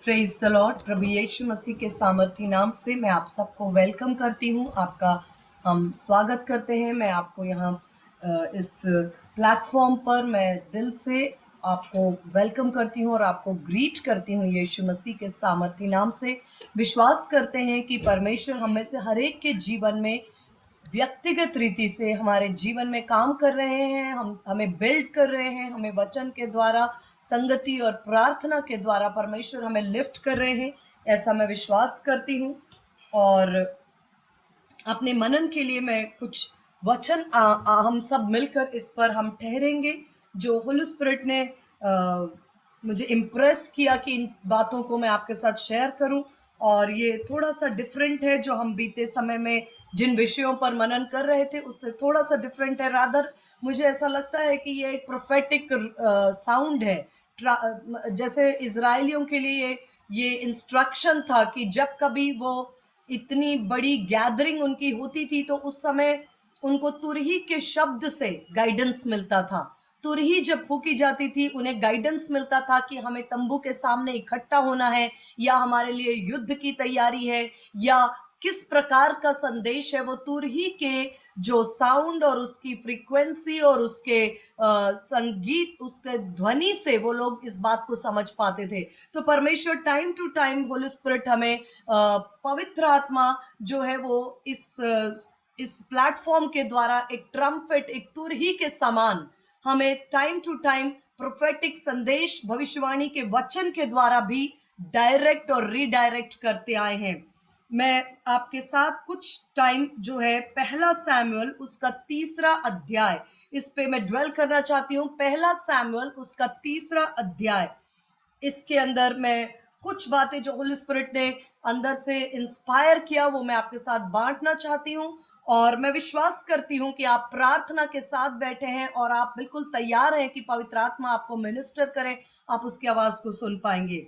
Praise the lord. प्रभु यीशु मसीह के सामर्थी नाम से मैं आप सबको वेलकम करती हूँ। आपका हम स्वागत करते हैं। मैं आपको यहाँ इस प्लेटफॉर्म पर मैं दिल से आपको वेलकम करती हूँ और आपको ग्रीट करती हूँ यीशु मसीह के सामर्थी नाम से। विश्वास करते हैं कि परमेश्वर हम में से हर एक के जीवन में व्यक्तिगत रीति से हमारे जीवन में काम कर रहे हैं, हमें बिल्ड कर रहे हैं, हमें वचन के द्वारा, संगति और प्रार्थना के द्वारा परमेश्वर हमें लिफ्ट कर रहे हैं, ऐसा मैं विश्वास करती हूँ। और अपने मनन के लिए मैं कुछ वचन हम सब मिलकर इस पर हम ठहरेंगे, जो होली स्पिरिट ने मुझे इम्प्रेस किया कि इन बातों को मैं आपके साथ शेयर करूं। और ये थोड़ा सा डिफरेंट है, जो हम बीते समय में जिन विषयों पर मनन कर रहे थे उससे थोड़ा सा डिफरेंट है। रादर मुझे ऐसा लगता है कि ये एक प्रोफेटिक साउंड है। जैसे इजरायलियों के लिए ये इंस्ट्रक्शन था कि जब कभी वो इतनी बड़ी गैदरिंग उनकी होती थी तो उस समय उनको तुरही के शब्द से गाइडेंस मिलता था। तुरही जब फूकी जाती थी उन्हें गाइडेंस मिलता था कि हमें तंबू के सामने इकट्ठा होना है, या हमारे लिए युद्ध की तैयारी है, या किस प्रकार का संदेश है। वो तुरही के जो साउंड और उसकी फ्रीक्वेंसी और उसके संगीत, उसके ध्वनि से वो लोग इस बात को समझ पाते थे। तो परमेश्वर time to time holy spirit हमें पवित्र आत्मा जो है वो इस प्लेटफॉर्म के द्वारा एक ट्रम्पेट, एक तुरही के समान हमें टाइम टू टाइम प्रोफेटिक संदेश, भविष्यवाणी के वचन के द्वारा भी डायरेक्ट और रीडायरेक्ट करते आए हैं। मैं आपके साथ कुछ टाइम जो है पहला सैमुअल उसका 3रा अध्याय, इस पे मैं ड्वेल करना चाहती हूँ। पहला सैमुअल उसका 3रा अध्याय, इसके अंदर मैं कुछ बातें जो होली स्पिरिट ने अंदर से इंस्पायर किया वो मैं आपके साथ बांटना चाहती हूँ। और मैं विश्वास करती हूँ कि आप प्रार्थना के साथ बैठे हैं और आप बिल्कुल तैयार हैं कि पवित्र आत्मा आपको मिनिस्टर करे, आप उसकी आवाज को सुन पाएंगे।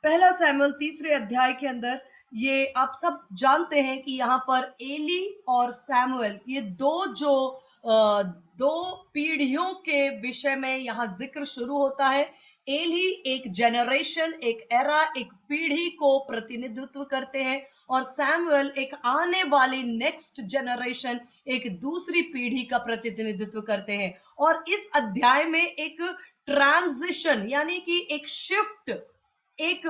पहला सैमुअल 3रे अध्याय के अंदर ये आप सब जानते हैं कि यहाँ पर एली और सैमुअल, ये दो पीढ़ियों के विषय में यहाँ जिक्र शुरू होता है। एली एक जनरेशन, एक एरा, एक पीढ़ी को प्रतिनिधित्व करते हैं, और सैमुअल एक आने वाली नेक्स्ट जनरेशन, एक दूसरी पीढ़ी का प्रतिनिधित्व करते हैं। और इस अध्याय में एक ट्रांजिशन यानी कि एक शिफ्ट, एक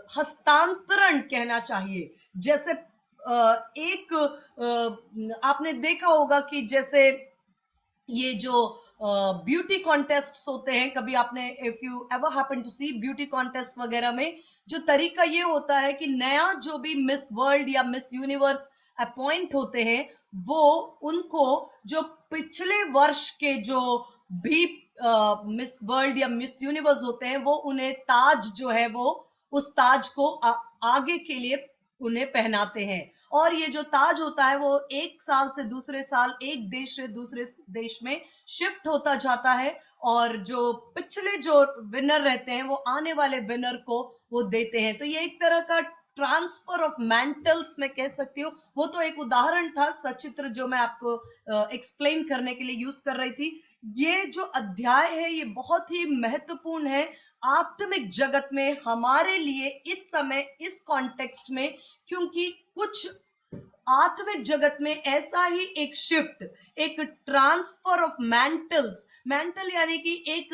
हस्तांतरण कहना चाहिए। जैसे एक आपने देखा होगा कि जैसे ये जो ब्यूटी कॉन्टेस्ट्स होते हैं, कभी आपने, if you ever happen to see beauty contest वगैरह में, जो तरीका ये होता है कि नया जो भी मिस वर्ल्ड या मिस यूनिवर्स अपॉइंट होते हैं, वो उनको जो पिछले वर्ष के जो भी मिस वर्ल्ड या मिस यूनिवर्स होते हैं, वो उन्हें ताज जो है वो उस ताज को आगे के लिए उन्हें पहनाते हैं। और ये जो ताज होता है वो एक साल से दूसरे साल, एक देश से दूसरे देश में शिफ्ट होता जाता है, और जो पिछले जो विनर रहते हैं वो आने वाले विनर को वो देते हैं। तो ये एक तरह का ट्रांसफर ऑफ मैंटल्स मैं कह सकती हूँ। वो तो एक उदाहरण था, सचित्र, जो मैं आपको एक्सप्लेन करने के लिए यूज कर रही थी। ये जो अध्याय है ये बहुत ही महत्वपूर्ण है आत्मिक जगत में हमारे लिए इस समय, इस कॉन्टेक्स्ट में, क्योंकि कुछ आत्मिक जगत में ऐसा ही एक शिफ्ट, एक ट्रांसफर ऑफ मैंटल्स, मैंटल यानी कि एक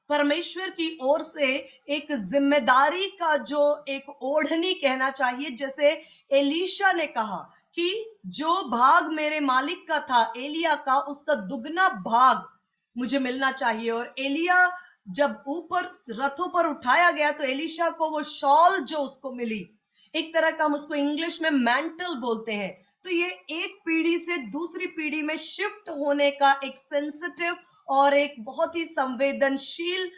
परमेश्वर की ओर से एक जिम्मेदारी का जो एक ओढ़नी कहना चाहिए। जैसे एलीशा ने कहा कि जो भाग मेरे मालिक का था, एलिया का, उसका दुगना भाग मुझे मिलना चाहिए। और एलिया जब ऊपर रथों पर उठाया गया तो एलीशा को वो शॉल जो उसको मिली, एक तरह का हम उसको इंग्लिश में मैंटल बोलते हैं। तो ये एक पीढ़ी से दूसरी पीढ़ी में शिफ्ट होने का एक सेंसिटिव और एक बहुत ही संवेदनशील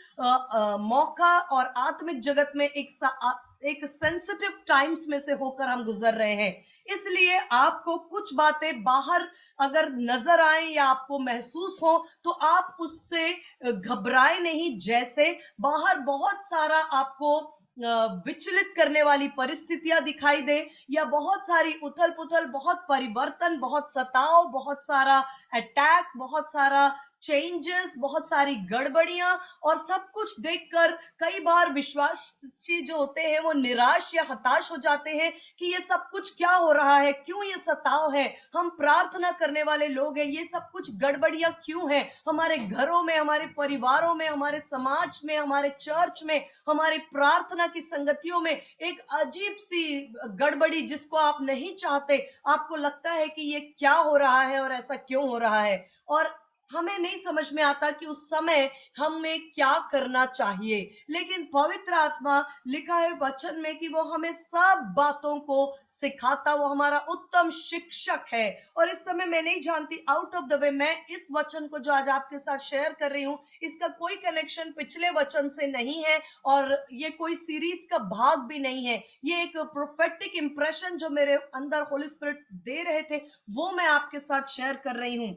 मौका, और आत्मिक जगत में एक सेंसिटिव टाइम्स में से होकर हम गुजर रहे हैं। इसलिए आपको कुछ बातें बाहर अगर नजर आए या आपको महसूस हो तो आप उससे घबराए नहीं। जैसे बाहर बहुत सारा आपको विचलित करने वाली परिस्थितियां दिखाई दे, या बहुत सारी उथल पुथल, बहुत परिवर्तन, बहुत सताव, बहुत सारा अटैक, बहुत सारा चेंजेस, बहुत सारी गड़बड़ियां, और सब कुछ देखकर कई बार विश्वासी जो होते हैं वो निराश या हताश हो जाते हैं कि ये सब कुछ क्या हो रहा है, क्यों ये सताव है, हम प्रार्थना करने वाले लोग हैं, ये सब कुछ गड़बड़ियां क्यों हैं हमारे घरों में, हमारे परिवारों में, हमारे समाज में, हमारे चर्च में, हमारी प्रार्थना की संगतियों में। एक अजीब सी गड़बड़ी जिसको आप नहीं चाहते, आपको लगता है कि ये क्या हो रहा है और ऐसा क्यों हो रहा है, और हमें नहीं समझ में आता कि उस समय हमें क्या करना चाहिए। लेकिन पवित्र आत्मा, लिखा है वचन में कि वो हमें सब बातों को सिखाता, वो हमारा उत्तम शिक्षक है। और इस समय मैं नहीं जानती, आउट ऑफ द वे, मैं इस वचन को जो आज आपके साथ शेयर कर रही हूं, इसका कोई कनेक्शन पिछले वचन से नहीं है, और ये कोई सीरीज का भाग भी नहीं है। ये एक प्रोफेटिक इंप्रेशन जो मेरे अंदर होली स्पिरिट दे रहे थे, वो मैं आपके साथ शेयर कर रही हूं।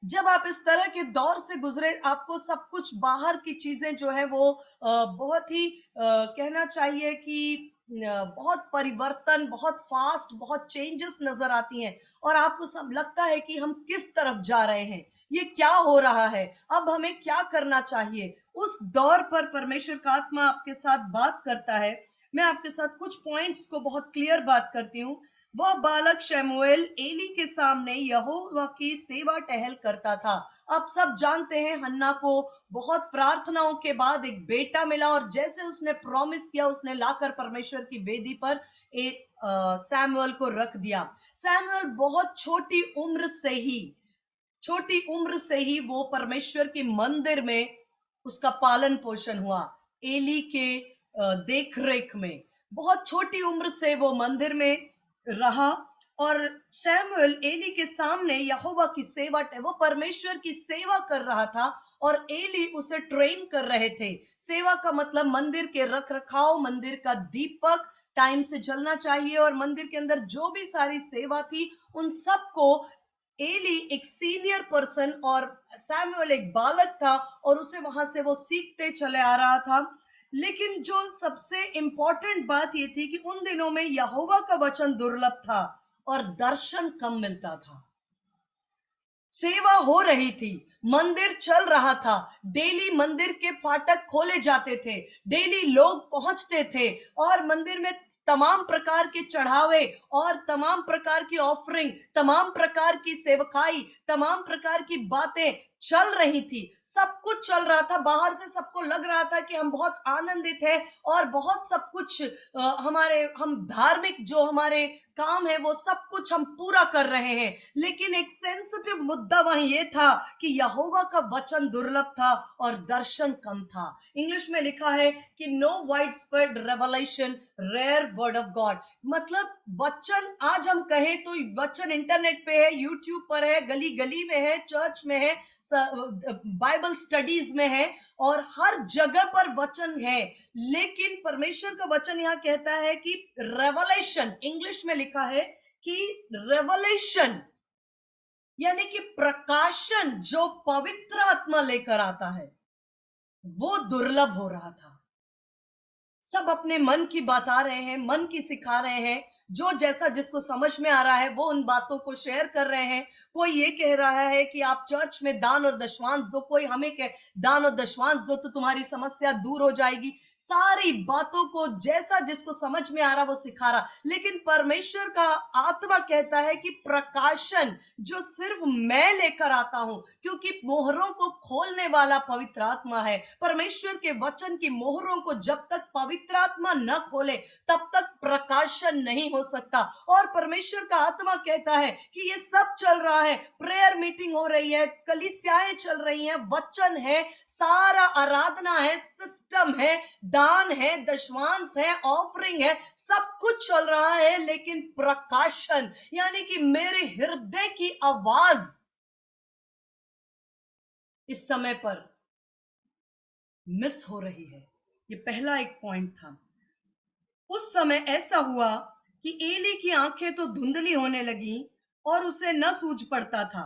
जब आप इस तरह के दौर से गुजरे, आपको सब कुछ बाहर की चीजें जो है वो बहुत ही कहना चाहिए कि बहुत परिवर्तन, बहुत फास्ट, बहुत चेंजेस नजर आती हैं, और आपको सब लगता है कि हम किस तरफ जा रहे हैं, ये क्या हो रहा है, अब हमें क्या करना चाहिए। उस दौर पर परमेश्वर का आत्मा आपके साथ बात करता है। मैं आपके साथ कुछ पॉइंट्स को बहुत क्लियर बात करती हूँ। वह बालक शमूएल एली के सामने यहोवा की सेवा टहल करता था। आप सब जानते हैं, हन्ना को बहुत प्रार्थनाओं के बाद एक बेटा मिला, और जैसे उसने प्रॉमिस किया, उसने लाकर परमेश्वर की वेदी पर एक सैमुअल को रख दिया। सैमुअल बहुत छोटी उम्र से ही वो परमेश्वर के मंदिर में उसका पालन पोषण हुआ, एली के देख रेख में। बहुत छोटी उम्र से वो मंदिर में रहा, और सैमुअल एली के सामने यहोवा की सेवा, वो परमेश्वर की सेवा कर रहा था, और एली उसे ट्रेन कर रहे थे। सेवा का मतलब मंदिर के रख रखाव, मंदिर का दीपक टाइम से जलना चाहिए, और मंदिर के अंदर जो भी सारी सेवा थी उन सबको एली एक सीनियर पर्सन, और सैमुअल एक बालक था, और उसे वहां से वो सीखते चले आ रहा था। लेकिन जो सबसे इंपॉर्टेंट बात ये थी कि उन दिनों में यहोवा का वचन दुर्लभ था और दर्शन कम मिलता था। सेवा हो रही थी, मंदिर चल रहा था, डेली मंदिर के फाटक खोले जाते थे, डेली लोग पहुंचते थे, और मंदिर में तमाम प्रकार के चढ़ावे और तमाम प्रकार की ऑफरिंग, तमाम प्रकार की सेवकाई, तमाम प्रकार की बातें चल रही थी। सब कुछ चल रहा था, बाहर से सबको लग रहा था कि हम बहुत आनंदित हैं, और बहुत सब कुछ हम धार्मिक जो हमारे काम है वो सब कुछ हम पूरा कर रहे हैं। लेकिन एक सेंसिटिव मुद्दा वहीं ये था कि यहोवा का वचन दुर्लभ था और दर्शन कम था। इंग्लिश में लिखा है कि no widespread revelation, rare word of God. मतलब वचन, आज हम कहें तो वचन इंटरनेट पे है, यूट्यूब पर है, गली गली में है, चर्च में है, बाइबल स्टडीज में है, और हर जगह पर वचन है। लेकिन परमेश्वर का वचन यहां कहता है कि रेवलेशन, इंग्लिश में लिखा है कि रेवलेशन यानी कि प्रकाशन जो पवित्र आत्मा लेकर आता है, वो दुर्लभ हो रहा था। सब अपने मन की बता रहे हैं, मन की सिखा रहे हैं, जो जैसा जिसको समझ में आ रहा है वो उन बातों को शेयर कर रहे हैं। कोई ये कह रहा है कि आप चर्च में दान और दशमांश दो, कोई हमें कह दान और दशमांश दो तो तुम्हारी समस्या दूर हो जाएगी। सारी बातों को जैसा जिसको समझ में आ रहा वो सिखा रहा। लेकिन परमेश्वर का आत्मा कहता है कि प्रकाशन जो सिर्फ मैं लेकर आता हूं, क्योंकि मोहरों को खोलने वाला पवित्र आत्मा है। परमेश्वर के वचन की मोहरों को जब तक पवित्र आत्मा न खोले तब तक प्रकाशन नहीं हो सकता। और परमेश्वर का आत्मा कहता है कि ये सब चल रहा है, प्रेयर मीटिंग हो रही है, कलीसियाएं चल रही हैं, वचन है, सारा आराधना है, सिस्टम है, दान है, दशमांश है, ऑफरिंग है, सब कुछ चल रहा है, लेकिन प्रकाशन यानी कि मेरे हृदय की आवाज इस समय पर मिस हो रही है। ये पहला एक पॉइंट था। उस समय ऐसा हुआ कि एली की आंखें तो धुंधली होने लगी और उसे न सूझ पड़ता था।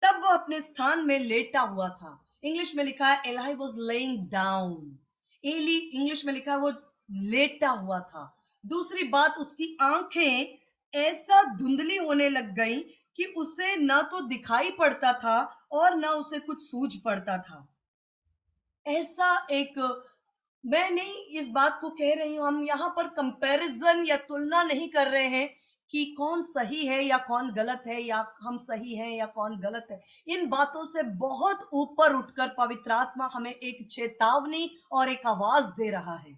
तब वह अपने स्थान में लेटा हुआ था। इंग्लिश में लिखा है Eli was laying down. Eli, English में लिखा है वो लेटा हुआ था। दूसरी बात, उसकी आंखें ऐसा धुंधली होने लग गई कि उसे न तो दिखाई पड़ता था और ना उसे कुछ सूझ पड़ता था। ऐसा एक, मैं नहीं इस बात को कह रही हूँ, हम यहाँ पर कंपैरिजन या तुलना नहीं कर रहे हैं कि कौन सही है या कौन गलत है, या हम सही हैं या कौन गलत है। इन बातों से बहुत ऊपर उठकर पवित्र आत्मा हमें एक चेतावनी और एक आवाज दे रहा है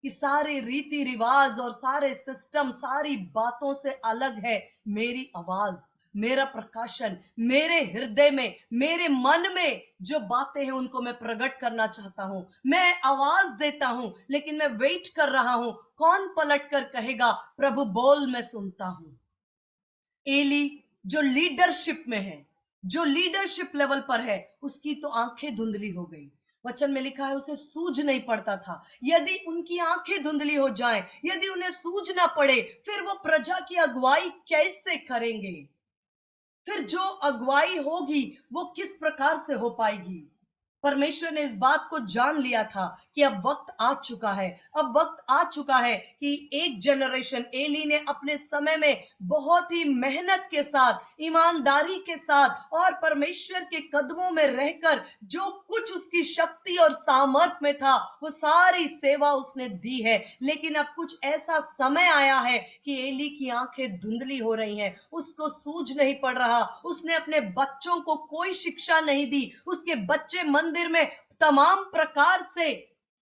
कि सारे रीति रिवाज और सारे सिस्टम, सारी बातों से अलग है मेरी आवाज, मेरा प्रकाशन, मेरे हृदय में, मेरे मन में जो बातें हैं उनको मैं प्रकट करना चाहता हूं। मैं आवाज देता हूं, लेकिन मैं वेट कर रहा हूं कौन पलट कर कहेगा प्रभु बोल, मैं सुनता हूं। एली जो लीडरशिप में है, जो लीडरशिप लेवल पर है, उसकी तो आंखें धुंधली हो गई। वचन में लिखा है उसे सूझ नहीं पड़ता था। यदि उनकी आंखें धुंधली हो जाएं, यदि उन्हें सूझ ना पड़े, फिर वो प्रजा की अगुवाई कैसे करेंगे? फिर जो अगुवाई होगी वो किस प्रकार से हो पाएगी? परमेश्वर ने इस बात को जान लिया था कि अब वक्त आ चुका है, अब वक्त आ चुका है कि एक जनरेशन, एली ने अपने समय में बहुत ही मेहनत के साथ, ईमानदारी के साथ और परमेश्वर के कदमों में रहकर जो कुछ उसकी शक्ति और सामर्थ में था वो सारी सेवा उसने दी है। लेकिन अब कुछ ऐसा समय आया है कि एली की आंखें धुंधली हो रही हैं, उसको सूझ नहीं पड़ रहा, उसने अपने बच्चों को कोई शिक्षा नहीं दी, उसके बच्चे मंदिर में तमाम प्रकार से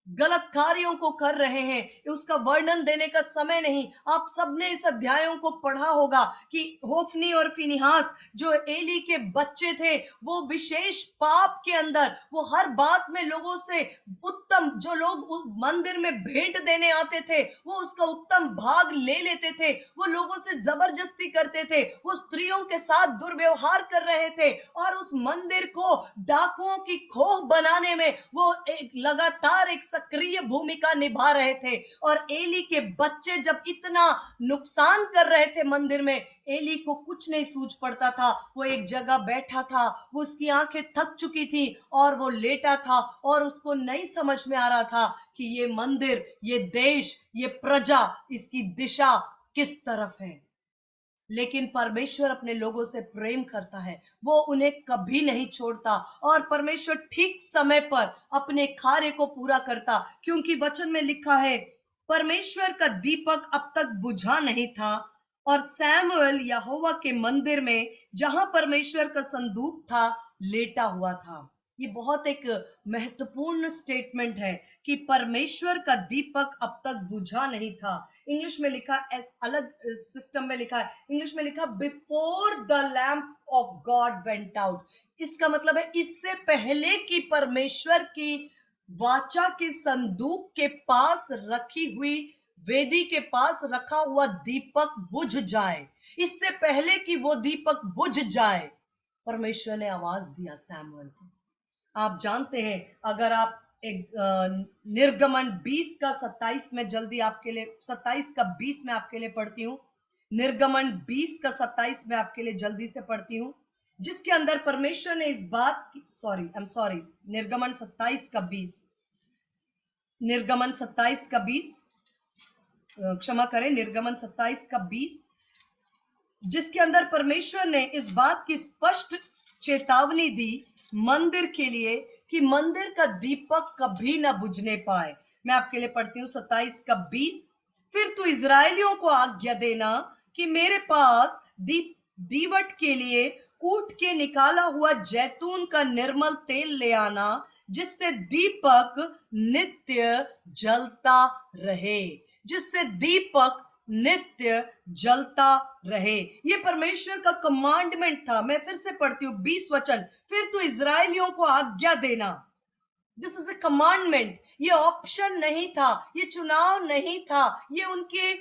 गलत कार्यों को कर रहे हैं। उसका वर्णन देने का समय नहीं। आप सबने इस अध्यायों को पढ़ा होगा कि होफनी और फिनिहास जो एली के बच्चे थे, वो विशेष पाप के अंदर, वो हर बात में लोगों से उत्तम, जो लोग मंदिर में भेंट देने आते थे वो उसका उत्तम भाग ले लेते थे, वो लोगों से जबरदस्ती करते थे, वो स्त्रियों के साथ दुर्व्यवहार कर रहे थे और उस मंदिर को डाकुओं की खोह बनाने में वो एक लगातार एक सक्रिय भूमिका निभा रहे थे। और एली के बच्चे जब इतना नुकसान कर रहे थे मंदिर में, एली को कुछ नहीं सूझ पड़ता था। वो एक जगह बैठा था, वो उसकी आंखें थक चुकी थी और वो लेटा था और उसको नहीं समझ में आ रहा था कि ये मंदिर, ये देश, ये प्रजा, इसकी दिशा किस तरफ है। लेकिन परमेश्वर अपने लोगों से प्रेम करता है, वो उन्हें कभी नहीं छोड़ता और परमेश्वर ठीक समय पर अपने कार्य को पूरा करता, क्योंकि वचन में लिखा है परमेश्वर का दीपक अब तक बुझा नहीं था और सैमुएल यहोवा के मंदिर में जहां परमेश्वर का संदूक था लेटा हुआ था। ये बहुत एक महत्वपूर्ण स्टेटमेंट है कि परमेश्वर का दीपक अब तक बुझा नहीं था। इंग्लिश में लिखा, अलग सिस्टम में लिखा है, इंग्लिश में लिखा before the lamp of God went out. इसका मतलब है इससे पहले कि परमेश्वर की वाचा के संदूक के पास रखी हुई, वेदी के पास रखा हुआ दीपक बुझ जाए, इससे पहले कि वो दीपक बुझ जाए, परमेश्वर ने आवाज दिया सैमुएल को। आप जानते हैं, अगर आप एक निर्गमन 20 का 27 में, जल्दी आपके लिए 27 का 20 में आपके लिए पढ़ती हूँ। निर्गमन 20 का 27 में आपके लिए जल्दी से पढ़ती हूँ, जिसके अंदर परमेश्वर ने इस बात की, सॉरी, निर्गमन 27 का 20, निर्गमन 27 का 20, क्षमा करें, निर्गमन 27 का 20, जिसके अंदर परमेश्वर ने इस बात की स्पष्ट चेतावनी दी मंदिर के लिए कि मंदिर का दीपक कभी ना बुझने पाए। मैं आपके लिए पढ़ती हूँ 27 का 20। फिर तू इजरायलियों को आज्ञा देना कि मेरे पास दीवट के लिए कूट के निकाला हुआ जैतून का निर्मल तेल ले आना, जिससे दीपक नित्य जलता रहे, जिससे दीपक नित्य जलता रहे। ये परमेश्वर का कमांडमेंट था। मैं फिर से पढ़ती हूँ 20 वचन। फिर तू इजरायलियों को आज्ञा देना, दिस इज ए कमांडमेंट। ये ऑप्शन नहीं था, ये चुनाव नहीं था, ये उनके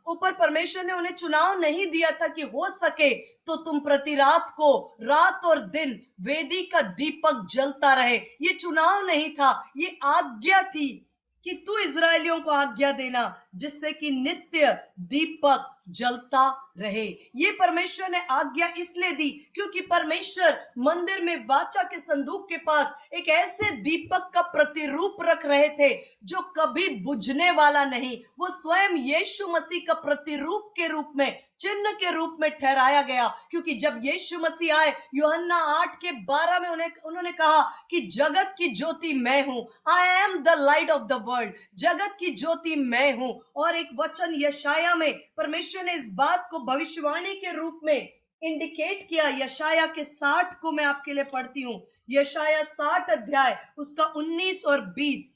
ऊपर परमेश्वर ने उन्हें चुनाव नहीं दिया था कि हो सके तो तुम प्रति रात को, रात और दिन वेदी का दीपक जलता रहे। ये चुनाव नहीं था, ये आज्ञा थी कि तू इजरायलियों को आज्ञा देना जिससे कि नित्य दीपक जलता रहे। ये परमेश्वर ने आज्ञा इसलिए दी क्योंकि परमेश्वर मंदिर में वाचा के संदूक के पास एक ऐसे दीपक का प्रतिरूप रख रहे थे जो कभी बुझने वाला नहीं। वो स्वयं यीशु मसीह का प्रतिरूप के रूप में, चिन्ह के रूप में ठहराया गया, क्योंकि जब यीशु मसीह आए, यूहन्ना 8:12 में उन्होंने कहा कि जगत की ज्योति मैं हूं, I am the light of the world, जगत की ज्योति मैं हूं। और एक वचन यशाया में परमेश्वर ने इस बात को भविष्यवाणी के रूप में इंडिकेट किया। यशाया के 60 को मैं आपके लिए पढ़ती हूं। यशाया 60 अध्याय उसका 19 और 20।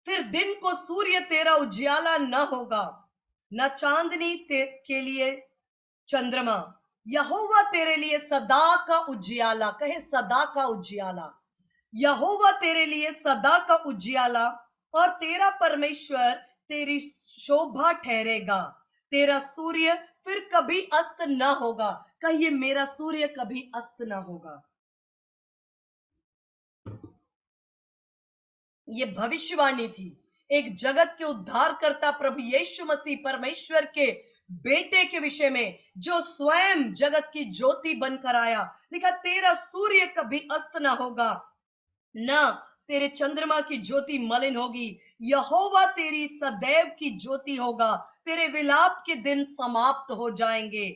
फिर दिन को सूर्य तेरा उजियाला न होगा, न चांदनी के लिए चंद्रमा, यहोवा तेरे लिए सदा का उजियाला, कहे सदा का उजियाला, यहोवा तेरे लिए सदा का उजियाला और तेरा परमेश्वर तेरी शोभा ठहरेगा। तेरा सूर्य फिर कभी अस्त न होगा। कहिए मेरा सूर्य कभी अस्त न होगा। ये भविष्यवाणी थी एक जगत के उद्धारकर्ता प्रभु यीशु मसीह परमेश्वर के बेटे के विषय में, जो स्वयं जगत की ज्योति बनकर आया। लिखा तेरा सूर्य कभी अस्त ना होगा, न तेरे चंद्रमा की ज्योति मलिन होगी। यहोवा तेरी सदैव की ज्योति होगा। तेरे विलाप के दिन समाप्त हो जाएंगे।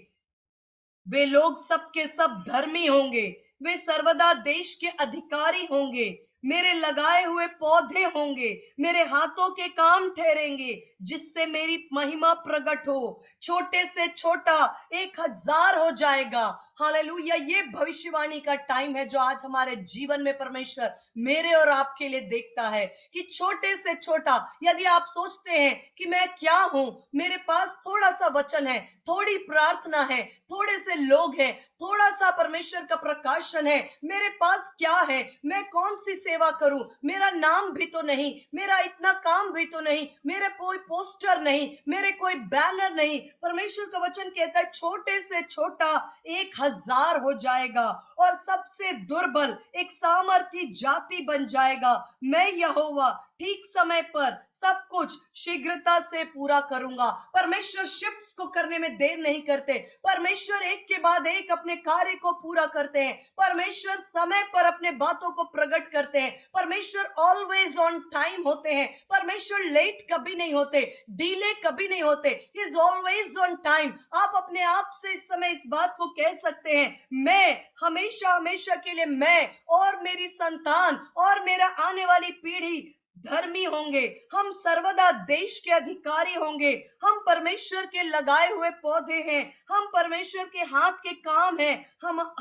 वे लोग सबके सब धर्मी होंगे, वे सर्वदा देश के अधिकारी होंगे। मेरे लगाए हुए पौधे होंगे, मेरे हाथों के काम ठहरेंगे, जिससे मेरी महिमा प्रकट हो। छोटे से छोटा 1000 हो जाएगा। हालेलुया। ये भविष्यवाणी का टाइम है जो आज हमारे जीवन में परमेश्वर मेरे और आपके लिए देखता है कि छोटे से छोटा, यदि आप सोचते हैं कि मैं क्या हूं, मेरे पास थोड़ा सा वचन है, थोड़ी प्रार्थना है, थोड़े से लोग हैं, थोड़ा सा परमेश्वर का प्रकाशन है, मेरे पास क्या है, मैं कौन सी सेवा करूं, मेरा नाम भी तो नहीं, मेरा इतना काम भी तो नहीं, मेरे कोई पोस्टर नहीं, मेरे कोई बैनर नहीं। परमेश्वर का वचन कहता है छोटे से छोटा 1000 हो जाएगा और सबसे दुर्बल एक सामर्थी जाति बन जाएगा। मैं यहोवा ठीक समय पर सब कुछ शीघ्रता से पूरा करूंगा। परमेश्वर शिफ्ट्स को करने में देर नहीं करते। परमेश्वर एक के बाद एक अपने कार्य को पूरा करते हैं। परमेश्वर समय पर अपने बातों को प्रकट करते हैं। परमेश्वर ऑलवेज ऑन टाइम होते हैं। परमेश्वर लेट कभी नहीं होते, डिले कभी नहीं होते, इज ऑलवेज ऑन टाइम। आप अपने आप से इस समय इस बात को कह सकते हैं, मैं हमेशा हमेशा के लिए, मैं और मेरी संतान और मेरा आने वाली पीढ़ी धर्मी होंगे। हम सर्वदा देश के अधिकारी होंगे। हम परमेश्वर के लगाए हुए पौधे हैं। हम परमेश्वर के हाथ के काम हैं।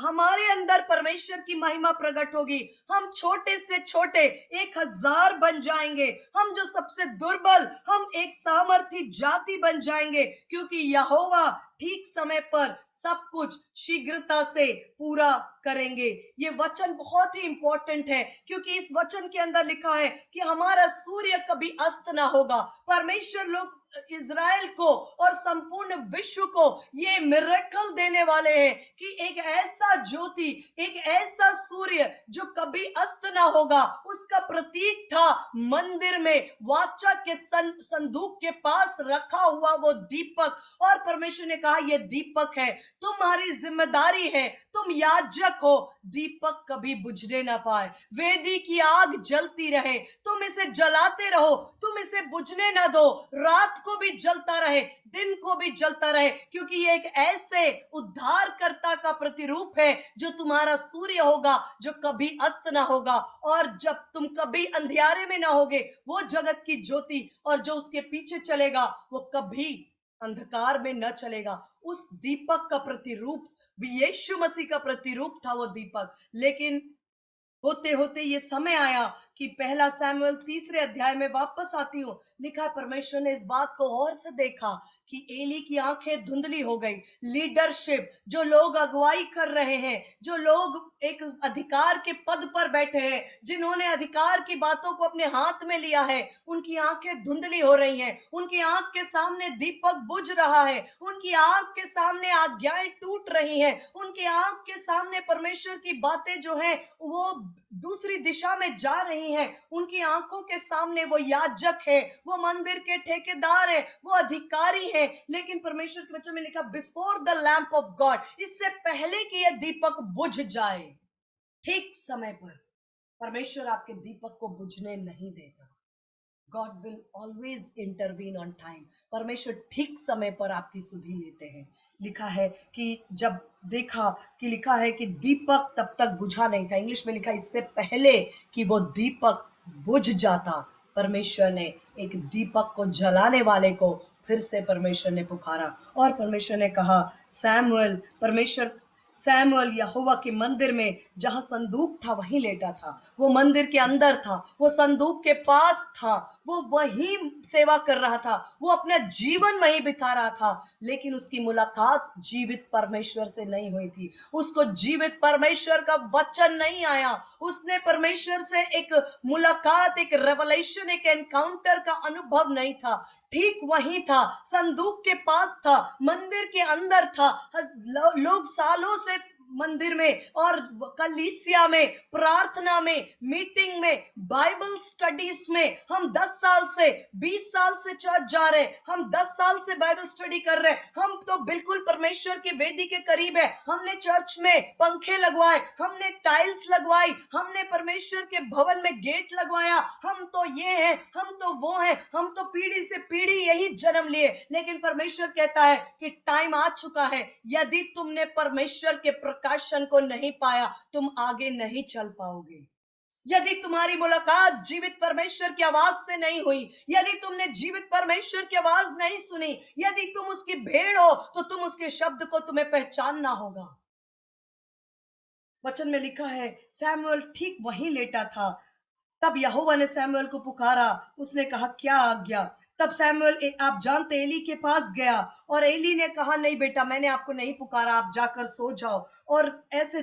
हमारे अंदर परमेश्वर की महिमा प्रकट होगी। हम छोटे से छोटे 1000 बन जाएंगे। हम जो सबसे दुर्बल, हम एक सामर्थी जाति बन जाएंगे, क्योंकि यहोवा ठीक समय पर सब कुछ शीघ्रता से पूरा करेंगे। ये वचन बहुत ही इंपॉर्टेंट है, क्योंकि इस वचन के अंदर लिखा है कि हमारा सूर्य कभी अस्त ना होगा। परमेश्वर लोग इज़राइल को और संपूर्ण विश्व को ये मिरेकल देने वाले हैं कि एक ऐसा ज्योति, एक ऐसा सूर्य जो कभी अस्त ना होगा। उसका प्रतीक था मंदिर में वाचा के संदूक के पास रखा हुआ वो दीपक। और परमेश्वर ने कहा ये दीपक है, तुम्हारी जिम्मेदारी है, तुम याजक हो, दीपक कभी बुझने ना पाए, वेदी की आग जलती रहे, तुम इसे जलाते रहो, तुम इसे बुझने ना दो, रात को भी जलता रहे, दिन को भी जलता रहे, क्योंकि ये एक ऐसे उद्धारकर्ता का प्रतिरूप है जो तुम्हारा सूर्य होगा, जो कभी अस्त ना होगा। और जब तुम कभी अंधियारे में ना होगे, वो जगत की ज्योति और जो उसके पीछे चलेगा वो कभी अंधकार में न चलेगा। उस दीपक का प्रतिरूप यीशु मसीह का प्रतिरूप था वो दीपक। लेकिन होते होते ये समय आया कि पहला सैमुएल 3 अध्याय में वापस आती हूँ, लिखा है परमेश्वर ने इस बात को और से देखा कि एली की आंखें धुंधली हो गई। लीडरशिप, जो लोग अगुवाई कर रहे हैं, जो लोग एक अधिकार के पद पर बैठे हैं, जिन्होंने अधिकार की बातों को अपने हाथ में लिया है, उनकी आंखें धुंधली हो रही हैं। उनकी आंख के सामने दीपक बुझ रहा है, उनकी आंख के सामने आज्ञाएं टूट रही हैं, उनकी आंख के सामने परमेश्वर की बातें जो हैं वो दूसरी दिशा में जा रही हैं। उनकी आंखों के सामने वो याजक है, वो मंदिर के ठेकेदार है, वो अधिकारी है, लेकिन परमेश्वर के वचन में लिखा before the lamp of God, इससे पहले कि यह दीपक बुझ जाए, ठीक समय पर परमेश्वर आपके दीपक को बुझने नहीं देगा। God will always intervene on time. परमेश्वर ठीक समय पर आपकी सुधि लेते हैं। लिखा है कि जब देखा कि लिखा है कि दीपक तब तक बुझा नहीं था, इंग्लिश में लिखा इससे पहले कि वो दीपक बुझ जाता, परमेश्वर ने एक दीपक को जलाने वाले को फिर से परमेश्वर ने पुकारा और परमेश्वर ने कहा सैमुअल। सैमुअल यहोवा के मंदिर में जहां संदूक था वहीं लेटा था, वो मंदिर के अंदर था, वो संदूक के पास था, वो वहीं सेवा कर रहा था, वो अपना जीवन वहीं बिता रहा था, लेकिन उसकी मुलाकात जीवित परमेश्वर से नहीं हुई थी। उसको जीवित परमेश्वर का वचन नहीं आया, उसने परमेश्वर से एक मुलाकात, एक रेवलेशन, एक एनकाउंटर का अनुभव नहीं था। ठीक वहीं था, संदूक के पास था, मंदिर के अंदर था। लोग सालों से मंदिर में और कलीसिया में, प्रार्थना में, मीटिंग में, बाइबल स्टडीज में, हम 10 साल से 20 साल से चर्च जा रहे हैं, हम 10 साल से बाइबल स्टडी कर रहे हैं, हम तो बिल्कुल परमेश्वर की वेदी के करीब है। हमने चर्च में पंखे लगवाए, हमने टाइल्स लगवाई, हमने परमेश्वर के भवन में गेट लगवाया, हम तो ये हैं, हम तो वो हैं, हम तो पीढ़ी से पीढ़ी यही जन्म लिए। लेकिन परमेश्वर कहता है कि टाइम आ चुका है, यदि तुमने परमेश्वर के प्रकाशन को नहीं पाया तुम आगे नहीं चल पाओगे। यदि तुम्हारी मुलाकात जीवित परमेश्वर की आवाज से नहीं हुई, यदि तुमने जीवित परमेश्वर की आवाज नहीं सुनी, यदि तुम उसकी भेड़ हो तो तुम उसके शब्द को तुम्हें पहचानना होगा। वचन में लिखा है सैमुअल ठीक वहीं लेटा था, तब यहोवा ने सैमुअल को पुकारा, उसने कहा क्या आज्ञा। तब सैमुअल आप जानते एली के पास गया और एली ने कहा नहीं बेटा, मैंने आपको नहीं पुकारा, आप जाकर सो जाओ। और ऐसे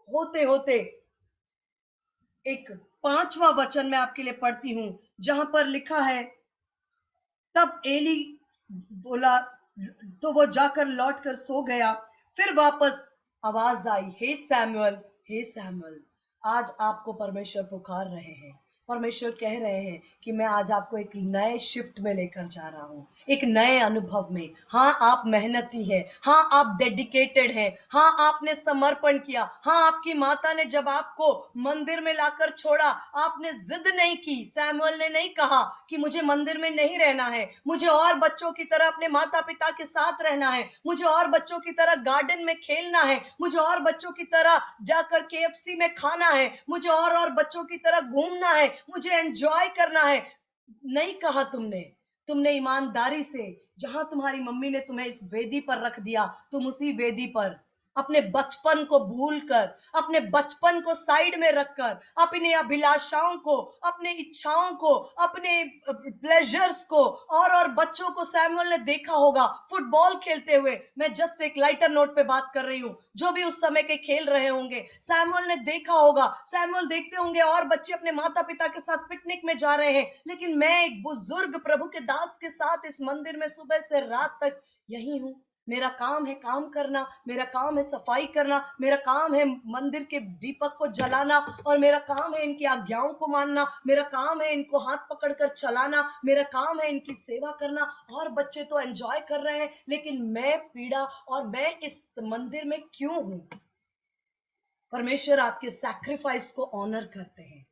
होते होते एक 5वां वचन मैं आपके लिए पढ़ती हूं, जहां पर लिखा है तब एली बोला, तो वो जाकर लौट कर सो गया। फिर वापस आवाज आई, हे सैमुअल, हे सैमुअल। आज आपको परमेश्वर पुकार रहे हैं, परमेश्वर कह रहे हैं कि मैं आज आपको एक नए शिफ्ट में लेकर जा रहा हूं, एक नए अनुभव में। हाँ आप मेहनती हैं, हाँ आप डेडिकेटेड हैं, हाँ आपने समर्पण किया, हाँ आपकी माता ने जब आपको मंदिर में लाकर छोड़ा आपने जिद नहीं की। सैमुअल ने नहीं कहा कि मुझे मंदिर में नहीं रहना है, मुझे और बच्चों की तरह अपने माता पिता के साथ रहना है, मुझे और बच्चों की तरह गार्डन में खेलना है, मुझे और बच्चों की तरह जाकर केएफसी में खाना है, मुझे और बच्चों की तरह घूमना है, मुझे एंजॉय करना है। नहीं कहा तुमने। तुमने ईमानदारी से, जहां तुम्हारी मम्मी ने तुम्हें इस वेदी पर रख दिया, तुम उसी वेदी पर अपने बचपन को भूलकर, अपने बचपन को साइड में रखकर, अपने अभिलाषाओं को, अपने इच्छाओं को, अपने प्लेजर्स को, और बच्चों को सैमुअल ने देखा होगा फुटबॉल खेलते हुए। मैं जस्ट एक लाइटर नोट पे बात कर रही हूँ, जो भी उस समय के खेल रहे होंगे सैमुअल ने देखा होगा। सैमुअल देखते होंगे और बच्चे अपने माता पिता के साथ पिकनिक में जा रहे हैं, लेकिन मैं एक बुजुर्ग प्रभु के दास के साथ इस मंदिर में सुबह से रात तक यही हूँ। मेरा काम है काम करना, मेरा काम है सफाई करना, मेरा काम है मंदिर के दीपक को जलाना, और मेरा काम है इनकी आज्ञाओं को मानना, मेरा काम है इनको हाथ पकड़कर चलाना, मेरा काम है इनकी सेवा करना। और बच्चे तो एंजॉय कर रहे हैं, लेकिन मैं पीड़ा, और मैं इस मंदिर में क्यों हूं। परमेश्वर आपके सैक्रिफाइस को ऑनर करते हैं।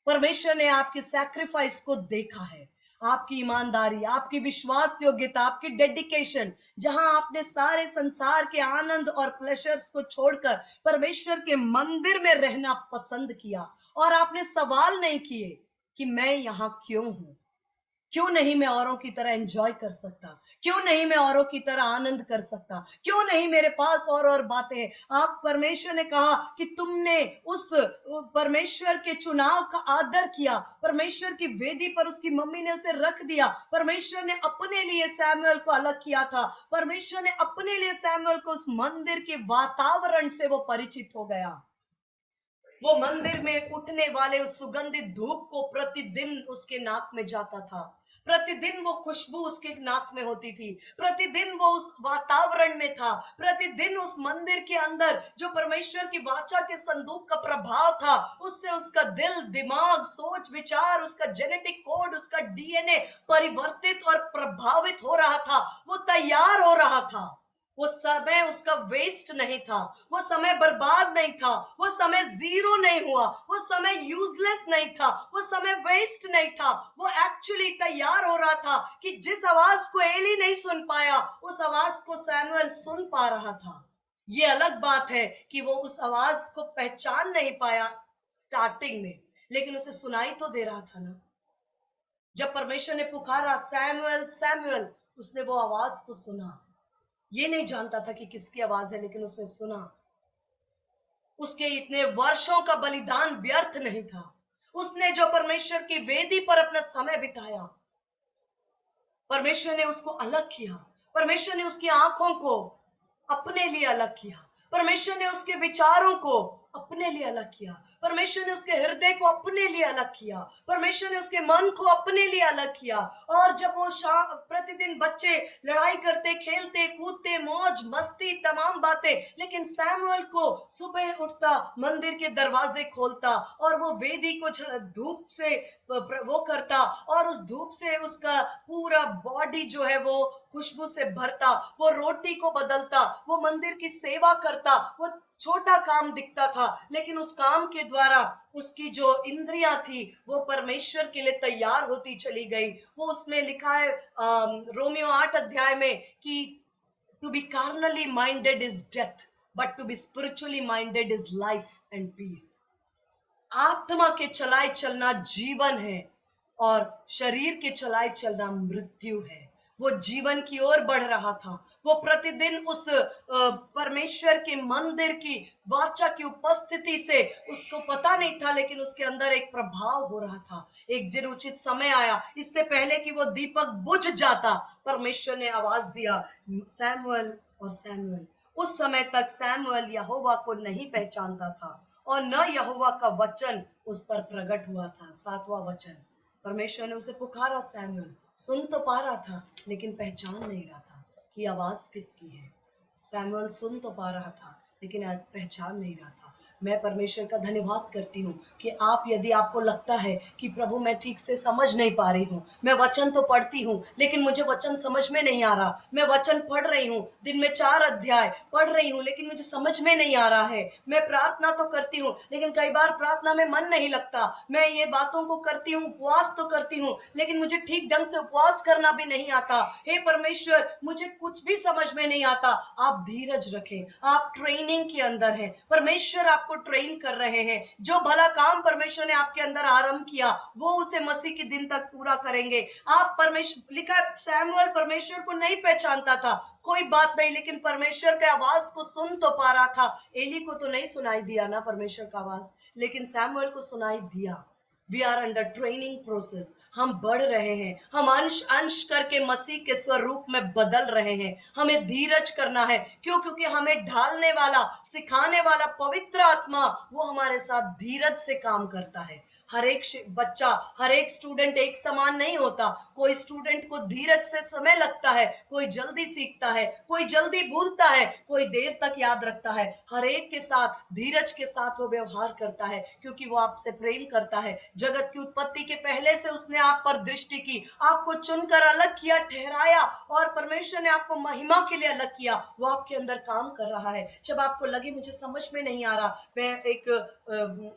परमेश्वर ने आपके सैक्रिफाइस को देखा है, आपकी ईमानदारी, आपकी विश्वास योग्यता, आपकी डेडिकेशन, जहां आपने सारे संसार के आनंद और प्लेजर्स को छोड़कर परमेश्वर के मंदिर में रहना पसंद किया, और आपने सवाल नहीं किए कि मैं यहां क्यों हूं। क्यों नहीं मैं औरों की तरह एंजॉय कर सकता? क्यों नहीं मैं औरों की तरह आनंद कर सकता? क्यों नहीं मेरे पास और बातें हैं? आप परमेश्वर ने कहा कि तुमने उस परमेश्वर के चुनाव का आदर किया। परमेश्वर की वेदी पर उसकी मम्मी ने उसे रख दिया। परमेश्वर ने अपने लिए सैमुअल को अलग किया था। परमेश्वर ने अपने लिए सैमुअल को उस मंदिर के वातावरण से वो परिचित हो गया। वो मंदिर में उठने वाले उस सुगंधित धूप को प्रतिदिन उसके नाक में जाता था। प्रतिदिन वो खुशबू उसके नाक में होती थी। प्रतिदिन वो उस वातावरण में था। प्रतिदिन उस मंदिर के अंदर जो परमेश्वर की वाचा के संदूक का प्रभाव था, उससे उसका दिल, दिमाग, सोच, विचार, उसका जेनेटिक कोड, उसका डीएनए परिवर्तित और प्रभावित हो रहा था। वो तैयार हो रहा था। वो समय उसका वेस्ट नहीं था। वो समय बर्बाद नहीं था। वो समय जीरो नहीं हुआ। वो समय यूजलेस नहीं था। वो समय वेस्ट नहीं था। वो एक्चुअली तैयार हो रहा था कि जिस आवाज को एली नहीं सुन पाया, उस आवाज को सैमुअल सुन पा रहा था। ये अलग बात है कि वो उस आवाज को पहचान नहीं पाया स्टार्टिंग में, लेकिन उसे सुनाई तो दे रहा था ना। जब परमेश्वर ने पुकारा, सैमुअल सैमुअल, उसने वो आवाज को सुना। ये नहीं जानता था कि किसकी आवाज है, लेकिन उसने सुना। उसके इतने वर्षों का बलिदान व्यर्थ नहीं था। उसने जो परमेश्वर की वेदी पर अपना समय बिताया, परमेश्वर ने उसको अलग किया। परमेश्वर ने उसकी आंखों को अपने लिए अलग किया। परमेश्वर ने उसके विचारों को अपने लिए अलग किया। परमेश्वर ने उसके हृदय को अपने लिए अलग किया। परमेश्वर ने उसके मन को अपने लिए अलग किया। और जब वो शाम प्रतिदिन बच्चे लड़ाई करते, खेलते, कूदते, मौज मस्ती, तमाम बातें, लेकिन सैमुअल को सुबह उठता, मंदिर के दरवाजे खोलता और वो वेदी को धूप से वो करता, और उस धूप से उसका पूरा बॉडी जो है वो खुशबू से भरता। वो रोटी को बदलता, वो मंदिर की सेवा करता। वो छोटा काम दिखता था, लेकिन उस काम के द्वारा उसकी जो इंद्रियां थी वो परमेश्वर के लिए तैयार होती चली गई। वो उसमें लिखा है रोमियो 8 अध्याय में कि to be carnally minded is death, but to be spiritually minded is life and peace. आत्मा के चलाए चलना जीवन है और शरीर के चलाए चलना मृत्यु है। वो जीवन की ओर बढ़ रहा था। वो प्रतिदिन उस परमेश्वर के मंदिर की वाचा की उपस्थिति से, उसको पता नहीं था, लेकिन उसके अंदर एक प्रभाव हो रहा था। एक दिन उचित समय आया, इससे पहले कि वो दीपक बुझ जाता, परमेश्वर ने आवाज दिया, सैमुअल और सैमुअल। उस समय तक सैमुअल यहोवा को नहीं पहचानता था और न यहोवा का वचन उस पर प्रकट हुआ था। 7वां वचन, परमेश्वर ने उसे पुकारा, सैमुअल सुन तो पा रहा था, लेकिन पहचान नहीं रहा था कि आवाज किसकी है। सैमुअल सुन तो पा रहा था, लेकिन आज पहचान नहीं रहा था। मैं परमेश्वर का धन्यवाद करती हूँ कि आप, यदि आपको लगता है कि प्रभु मैं ठीक से समझ नहीं पा रही हूँ, मैं वचन तो पढ़ती हूँ लेकिन मुझे वचन समझ में नहीं आ रहा, मैं वचन पढ़ रही हूँ, दिन में 4 अध्याय पढ़ रही हूँ, लेकिन मुझे समझ में नहीं आ रहा है, मैं प्रार्थना तो करती हूँ लेकिन कई बार प्रार्थना में मन नहीं लगता, मैं ये बातों को करती हूँ, उपवास तो करती हूँ, लेकिन मुझे ठीक ढंग से उपवास करना भी नहीं आता। हे परमेश्वर, मुझे कुछ भी समझ में नहीं आता। आप धीरज रखें, आप ट्रेनिंग के अंदर हैं, परमेश्वर आपको ट्रेन कर रहे हैं। जो भला काम परमेश्वर ने आपके अंदर आरंभ किया, वो उसे मसीह के दिन तक पूरा करेंगे। आप परमेश्वर, लिखा सैमुअल परमेश्वर को नहीं पहचानता था, कोई बात नहीं, लेकिन परमेश्वर के आवाज को सुन तो पा रहा था। एली को तो नहीं सुनाई दिया ना परमेश्वर का आवाज, लेकिन सैमुअल को सुनाई दिया। We are under training process, हम बढ़ रहे हैं, हम अंश अंश करके मसीह के स्वरूप में बदल रहे हैं। हमें धीरज करना है, क्यों? क्योंकि हमें ढालने वाला, सिखाने वाला पवित्र आत्मा वो हमारे साथ धीरज से काम करता है। हर एक बच्चा, हर एक स्टूडेंट एक समान नहीं होता। कोई स्टूडेंट को धीरज से समय लगता है, कोई जल्दी सीखता है, कोई जल्दी भूलता है, कोई देर तक याद रखता है। हर एक के साथ धीरज के साथ वो व्यवहार करता है, क्योंकि वो आपसे प्रेम करता है। जगत की उत्पत्ति के पहले से उसने आप पर दृष्टि की, आपको चुनकर अलग किया, ठहराया, और परमेश्वर ने आपको महिमा के लिए अलग किया। वो आपके अंदर काम कर रहा है। जब आपको लगे मुझे समझ में नहीं आ रहा, मैं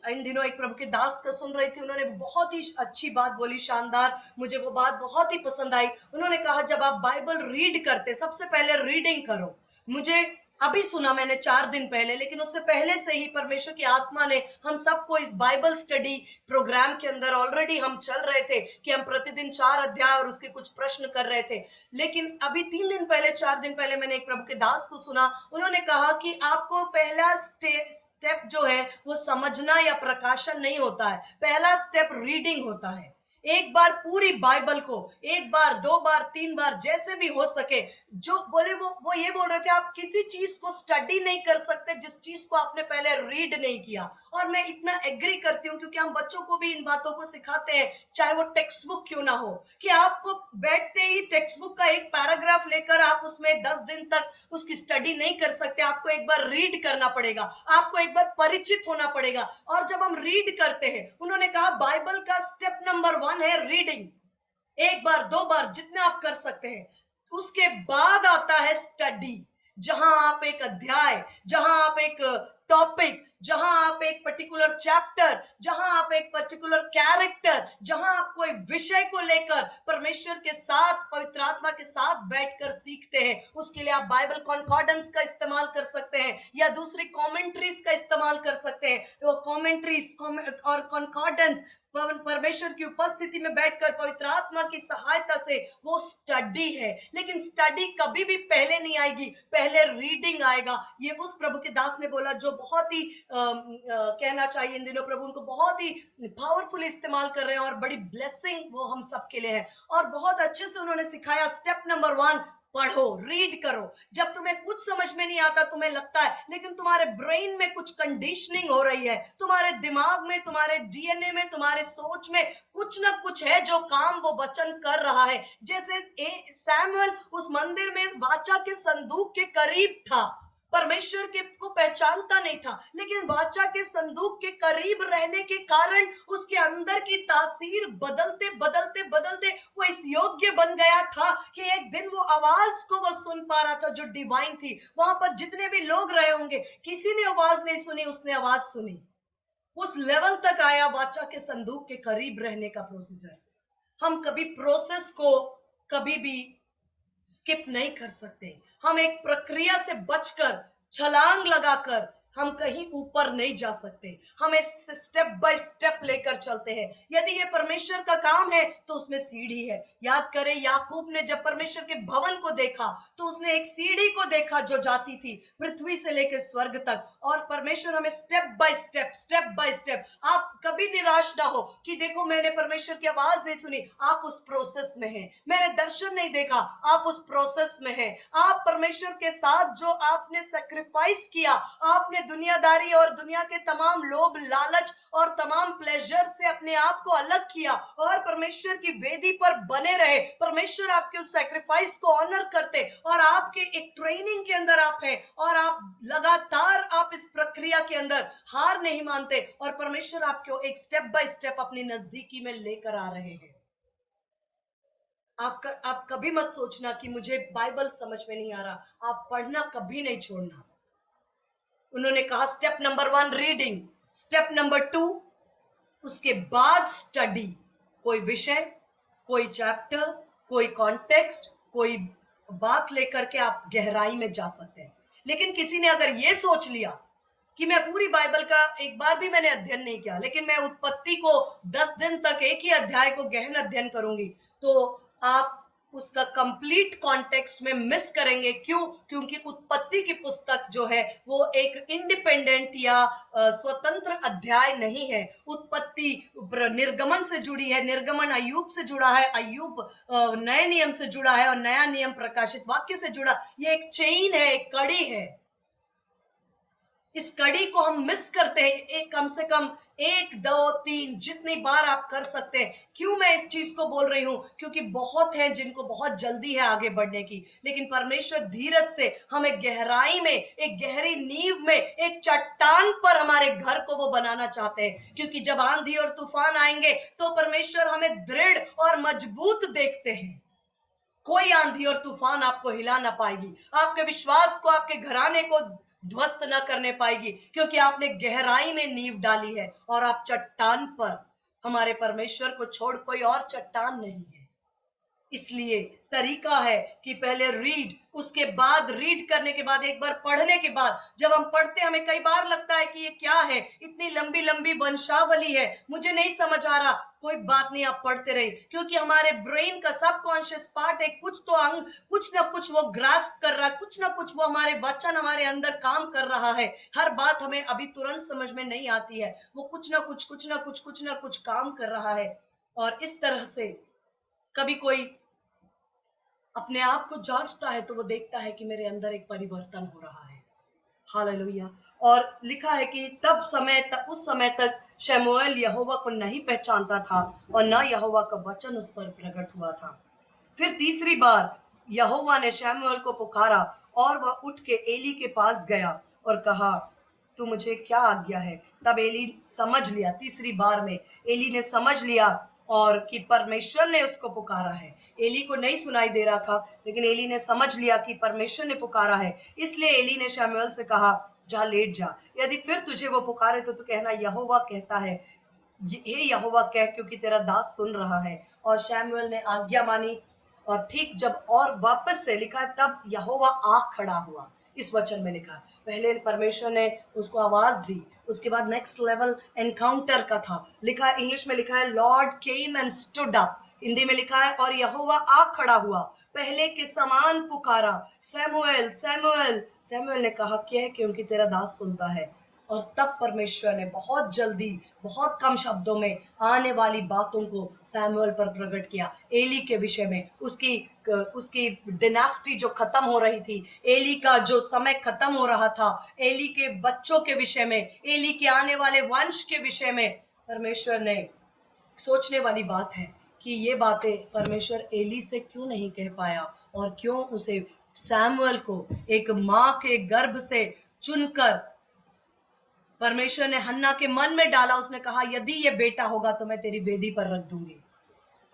इन दिनों एक प्रभु के दास का सुन रही थी, उन्होंने बहुत ही अच्छी बात बोली, शानदार, मुझे वो बात बहुत ही पसंद आई। उन्होंने कहा, जब आप बाइबल रीड करते, सबसे पहले रीडिंग करो। मुझे अभी सुना मैंने 4 दिन पहले, लेकिन उससे पहले से ही परमेश्वर की आत्मा ने हम सबको इस बाइबल स्टडी प्रोग्राम के अंदर ऑलरेडी हम चल रहे थे कि हम प्रतिदिन 4 अध्याय और उसके कुछ प्रश्न कर रहे थे। लेकिन अभी 3 दिन पहले, 4 दिन पहले मैंने एक प्रभु के दास को सुना, उन्होंने कहा कि आपको पहला स्टेप जो है वो समझना या प्रकाशन नहीं होता है, पहला स्टेप रीडिंग होता है। एक बार पूरी बाइबल को, एक बार, 2 बार, 3 बार, जैसे भी हो सके, जो बोले वो ये बोल रहे थे, आप किसी चीज को स्टडी नहीं कर सकते जिस चीज को आपने पहले रीड नहीं किया। और मैं इतना एग्री करती हूँ, क्योंकि हम बच्चों को भी इन बातों को सिखाते हैं, चाहे वो टेक्स्ट बुक क्यों ना हो, कि आपको बैठते ही टेक्स्ट बुक का एक पैराग्राफ लेकर आप उसमें 10 दिन तक उसकी स्टडी नहीं कर सकते। आपको एक बार रीड करना पड़ेगा, आपको एक बार परिचित होना पड़ेगा। और जब हम रीड करते हैं, उन्होंने कहा बाइबल का स्टेप नंबर 1 है रीडिंग। एक बार, 2 बार, जितना आप कर सकते हैं। उसके बाद आता है स्टडी, जहां आप एक अध्याय, जहां आप एक टॉपिक, जहां आप एक पर्टिकुलर चैप्टर, जहां आप एक पर्टिकुलर कैरेक्टर, जहां आप कोई विषय को लेकर परमेश्वर के साथ, पवित्र आत्मा के साथ बैठकर सीखते हैं, उसके लिए आप बाइबल कॉन्कॉर्डेंस का इस्तेमाल कर सकते हैं या दूसरी कमेंट्रीज का इस्तेमाल कर सकते हैं। वो कमेंट्रीज और कॉन्कॉर्डेंस परमेश्वर की उपस्थिति में बैठकर पवित्र आत्मा की सहायता से वो स्टडी है। लेकिन स्टडी कभी भी पहले नहीं आएगी, पहले रीडिंग आएगा। ये उस प्रभु के दास ने बोला जो बहुत ही कहना चाहिए इन दिनों प्रभु उनको बहुत ही पावरफुल इस्तेमाल कर रहे हैं, और बड़ी ब्लेसिंग वो हम सबके लिए है। और बहुत अच्छे से उन्होंने सिखाया, स्टेप नंबर 1, पढ़ो, रीड करो। जब तुम्हें कुछ समझ में नहीं आता, तुम्हें लगता है, लेकिन तुम्हारे ब्रेन में कुछ कंडीशनिंग हो रही है, तुम्हारे दिमाग में, तुम्हारे डीएनए में, तुम्हारे सोच में कुछ ना कुछ है जो काम वो वचन कर रहा है। जैसे सैमुअल उस मंदिर में वाचा के संदूक के करीब था, परमेश्वर के को पहचानता नहीं था, लेकिन वाचा के संदूक के करीब रहने के कारण उसके अंदर की तासीर बदलते बदलते बदलते वो इस योग्य बन गया था कि एक दिन वो आवाज को वो सुन पा रहा था जो डिवाइन थी। वहां पर जितने भी लोग रहे होंगे, किसी ने आवाज नहीं सुनी, उसने आवाज सुनी। उस लेवल तक आया वाचा के संदूक के करीब रहने का प्रोसीजर। हम कभी प्रोसेस को कभी भी स्किप नहीं कर सकते। हम एक प्रक्रिया से बचकर, छलांग लगाकर हम कहीं ऊपर नहीं जा सकते। हम स्टेप बाय स्टेप लेकर चलते हैं। यदि ये परमेश्वर का काम है तो उसमें सीढ़ी है। याद करें, याकूब ने जब परमेश्वर के भवन को देखा तो उसने एक सीढ़ी को देखा जो जाती थी पृथ्वी से लेकर स्वर्ग तक। और परमेश्वर हमें स्टेप बाय स्टेप, आप कभी निराश ना हो कि देखो मैंने परमेश्वर की आवाज नहीं सुनी। आप उस प्रोसेस में हैं। मैंने दर्शन नहीं देखा, आप उस प्रोसेस में हैं। आप परमेश्वर के साथ जो आपने सैक्रिफाइस किया, आपने दुनियादारी और दुनिया के तमाम लोभ लालच और तमाम प्लेजर से अपने आप को अलग किया और परमेश्वर की वेदी पर बने रहे। परमेश्वर आपके उस सैक्रिफाइस को ऑनर करते और आपके एक ट्रेनिंग के अंदर आप हैं, और आप लगातार आप इस प्रक्रिया के अंदर हार नहीं मानते, और परमेश्वर आपको एक स्टेप बाय स्टेप अपनी नजदीकी में लेकर आ रहे हैं। आप कभी मत सोचना कि मुझे बाइबल समझ में नहीं आ रहा। आप पढ़ना कभी नहीं छोड़ना। उन्होंने कहा step number 1 reading, step number 2 उसके बाद स्टडी। कोई विषय, कोई चैप्टर, कोई कॉन्टेक्स्ट, कोई बात लेकर के आप गहराई में जा सकते हैं। लेकिन किसी ने अगर ये सोच लिया कि मैं पूरी बाइबल का एक बार भी मैंने अध्ययन नहीं किया, लेकिन मैं उत्पत्ति को 10 दिन तक एक ही अध्याय को गहन अध्ययन करूंगी, तो आप उसका कंप्लीट कॉन्टेक्स्ट में मिस करेंगे। क्यों? क्योंकि उत्पत्ति की पुस्तक जो है वो एक इंडिपेंडेंट या स्वतंत्र अध्याय नहीं है। उत्पत्ति निर्गमन से जुड़ी है, निर्गमन अय्यूब से जुड़ा है, अय्यूब नए नियम से जुड़ा है, और नया नियम प्रकाशित वाक्य से जुड़ा। ये एक चेन है, एक कड़ी है। इस कड़ी को हम मिस करते हैं। एक कम से कम 1, 2, 3 जितनी बार आप कर सकते हैं। क्यों मैं इस चीज को बोल रही हूं? क्योंकि बहुत हैं जिनको बहुत जल्दी है आगे बढ़ने की, लेकिन परमेश्वर धीरज से हमें गहराई में, एक गहरी नींव में, एक चट्टान पर हमारे घर को वो बनाना चाहते हैं। क्योंकि जब आंधी और तूफान आएंगे तो परमेश्वर हमें दृढ़ और मजबूत देखते हैं। कोई आंधी और तूफान आपको हिला ना पाएगी, आपके विश्वास को, आपके घराने को ध्वस्त ना करने पाएगी, क्योंकि आपने गहराई में नींव डाली है और आप चट्टान पर, हमारे परमेश्वर को छोड़ कोई और चट्टान नहीं है। इसलिए तरीका है कि पहले रीड, उसके बाद रीड करने के बाद, एक बार पढ़ने के बाद, जब हम पढ़ते हैं हमें कई बार लगता है कि ये क्या है, इतनी लंबी लंबी वंशावली है, मुझे नहीं समझ आ रहा। कोई बात नहीं, आप पढ़ते रहिए, क्योंकि हमारे ब्रेन का सबकॉन्शियस पार्ट है, कुछ तो अंग, कुछ ना कुछ वो ग्रास्प कर रहा है, कुछ ना कुछ वो हमारे वचन हमारे अंदर काम कर रहा है। हर बात हमें अभी तुरंत समझ में नहीं आती है, वो कुछ ना कुछ कुछ ना कुछ कुछ ना कुछ काम कर रहा है। और इस तरह से कभी कोई अपने आप को जांचता है तो वो देखता है कि मेरे अंदर एक परिवर्तन हो रहा है। हालेलुया। और लिखा है कि तब समय तक, उस समय तक शमूएल यहोवा को नहीं पहचानता था और न यहोवा का वचन उस पर प्रकट हुआ था। फिर तीसरी बार यहोवा ने शमूएल को पुकारा और वह उठ के एली के पास गया और कहा, तू मुझे क्या आज्ञा है? तब एली समझ लिया, तीसरी बार में एली ने समझ लिया और कि परमेश्वर ने उसको पुकारा है। एली को नहीं सुनाई दे रहा था, लेकिन एली ने समझ लिया कि परमेश्वर ने पुकारा है। इसलिए एली ने शमूएल से कहा, जा लेट जा, यदि फिर तुझे वो पुकारे तो तू कहना, यहोवा कहता है, हे यहोवा कह, क्योंकि तेरा दास सुन रहा है। और शमूएल ने आज्ञा मानी। और ठीक जब और वापस से लिखा है, तब यहोवा आ खड़ा हुआ। इस वचन में लिखा है, पहले परमेश्वर ने उसको आवाज दी, उसके बाद नेक्स्ट लेवल एनकाउंटर का था। लिखा है, इंग्लिश में लिखा है, Lord came and stood up. Hindi में लिखा है, और यहोवा आ खड़ा हुआ, पहले के समान पुकारा, सैमुएल सैमुएल। सैमुएल ने कहा, क्या है, क्योंकि तेरा दास सुनता है। और तब परमेश्वर ने बहुत जल्दी, बहुत कम शब्दों में आने वाली बातों को सैमुएल पर प्रकट किया। एली के विषय में, उसकी उसकी डिनास्टी जो खत्म हो रही थी, एली का जो समय खत्म हो रहा था, एली के बच्चों के विषय में, एली के आने वाले वंश के विषय में परमेश्वर ने, सोचने वाली बात है कि ये बातें परमेश्वर एली से क्यों नहीं कह पाया, और क्यों उसे सैमुएल को एक माँ के गर्भ से चुनकर परमेश्वर ने हन्ना के मन में डाला। उसने कहा, यदि ये बेटा होगा तो मैं तेरी वेदी पर रख दूंगी।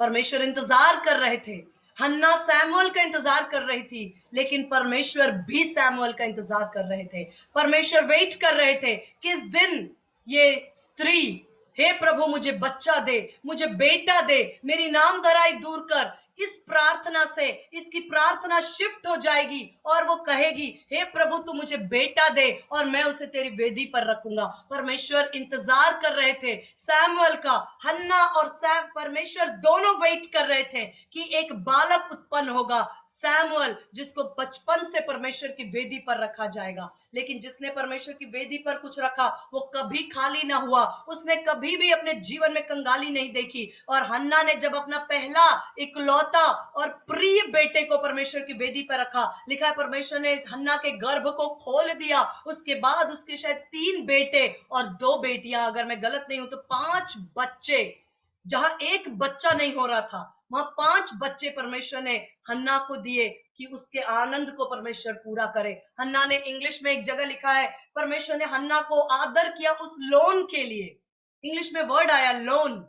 परमेश्वर इंतजार कर रहे थे, हन्ना सैमुएल का इंतजार कर रही थी, लेकिन परमेश्वर भी सैमुएल का इंतजार कर रहे थे। परमेश्वर वेट कर रहे थे, किस दिन ये स्त्री, हे प्रभु मुझे बच्चा दे, मुझे बेटा दे, मेरी नामधराई दूर कर। इस प्रार्थना से इसकी प्रार्थना शिफ्ट हो जाएगी और वो कहेगी, हे प्रभु तू मुझे बेटा दे और मैं उसे तेरी वेदी पर रखूंगा। परमेश्वर इंतजार कर रहे थे सैमुएल का। हन्ना और सैम, परमेश्वर दोनों वेट कर रहे थे कि एक बालक उत्पन्न होगा, सैमुएल, जिसको बचपन से परमेश्वर की वेदी पर रखा जाएगा। लेकिन जिसने परमेश्वर की वेदी पर कुछ रखा वो कभी खाली ना हुआ, उसने कभी भी अपने जीवन में कंगाली नहीं देखी। और हन्ना ने जब अपना पहला इकलौता और प्रिय बेटे को परमेश्वर की वेदी पर रखा, लिखा है परमेश्वर ने हन्ना के गर्भ को खोल दिया। उसके बाद उसके शायद 3 बेटे और 2 बेटियां, अगर मैं गलत नहीं हूं तो 5 बच्चे। जहां एक बच्चा नहीं हो रहा था, वहां 5 बच्चे परमेश्वर ने हन्ना को दिए कि उसके आनंद को परमेश्वर पूरा करे। हन्ना ने, इंग्लिश में एक जगह लिखा है, परमेश्वर ने हन्ना को आदर किया उस लोन के लिए। इंग्लिश में वर्ड आया लोन।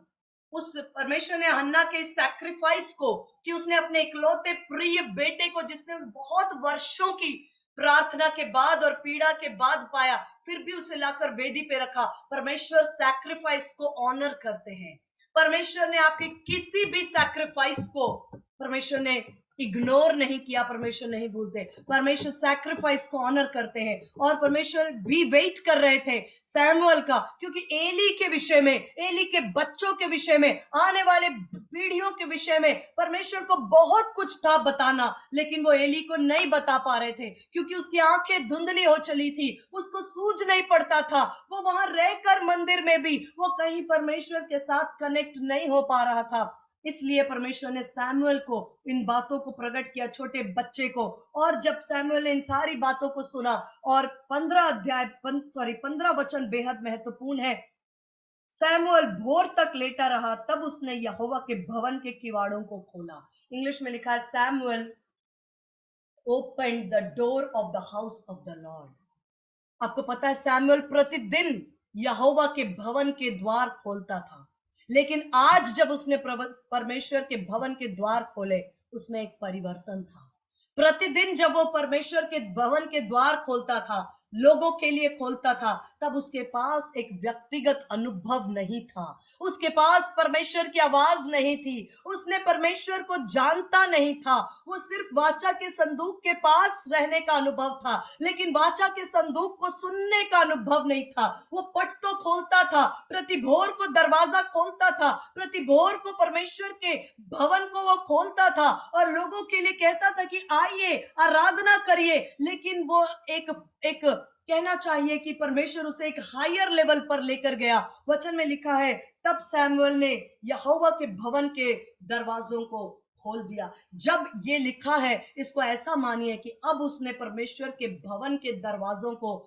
उस परमेश्वर ने हन्ना के सैक्रिफाइस को, कि उसने अपने इकलौते प्रिय बेटे को, जिसने बहुत वर्षों की प्रार्थना के बाद और पीड़ा के बाद पाया, फिर भी उसे लाकर वेदी पे रखा। परमेश्वर सैक्रिफाइस को ऑनर करते हैं। परमेश्वर ने आपके किसी भी सैक्रिफाइस को, परमेश्वर ने इग्नोर नहीं किया, परमेश्वर नहीं भूलते। परमेश्वर सैक्रिफाइस को ऑनर करते हैं। और परमेश्वर भी वेट कर रहे थे सैमुअल का, क्योंकि एली के विषय में, एली के बच्चों के विषय में, आने वाले पीढ़ियों के विषय में परमेश्वर को बहुत कुछ था बताना, लेकिन वो एली को नहीं बता पा रहे थे, क्योंकि उसकी आंखें धुंधली हो चली थी, उसको सूझ नहीं पड़ता था। वो वहां रहकर मंदिर में भी वो कहीं परमेश्वर के साथ कनेक्ट नहीं हो पा रहा था। इसलिए परमेश्वर ने सैमुएल को इन बातों को प्रकट किया, छोटे बच्चे को। और जब सैमुएल ने इन सारी बातों को सुना, और 15 वचन बेहद महत्वपूर्ण है। सैमुएल भोर तक लेटा रहा, तब उसने यहोवा के भवन के किवाड़ों को खोला। इंग्लिश में लिखा है, Samuel opened the door of the house of the Lord. आपको पता है सैमुएल प्रतिदिन यहोवा के भवन के द्वार खोलता था, लेकिन आज जब उसने परमेश्वर के भवन के द्वार खोले, उसमें एक परिवर्तन था। प्रतिदिन जब वो परमेश्वर के भवन के द्वार खोलता था, लोगों के लिए खोलता था, तब उसके पास एक व्यक्तिगत अनुभव नहीं था। उसके पास परमेश्वर की आवाज नहीं थी। उसने परमेश्वर को जानता नहीं था। वो सिर्फ वाचा के संदूक के पास रहने का अनुभव था, लेकिन वाचा के संदूक को सुनने का अनुभव नहीं था। वो पट तो खोलता था, प्रति भोर को दरवाजा खोलता था, प्रति भोर को परमेश्वर के भवन को वो खोलता था और लोगों के लिए कहता था कि आइए आराधना करिए। लेकिन वो एक एक कहना चाहिए कि परमेश्वर उसे एक हायर लेवल पर लेकर गया। वचन में लिखा है, तब सैमुअल ने यहोवा के भवन के दरवाजों को खोल दिया। जब ये लिखा है, इसको ऐसा मानिए कि अब उसने परमेश्वर के भवन के दरवाजों को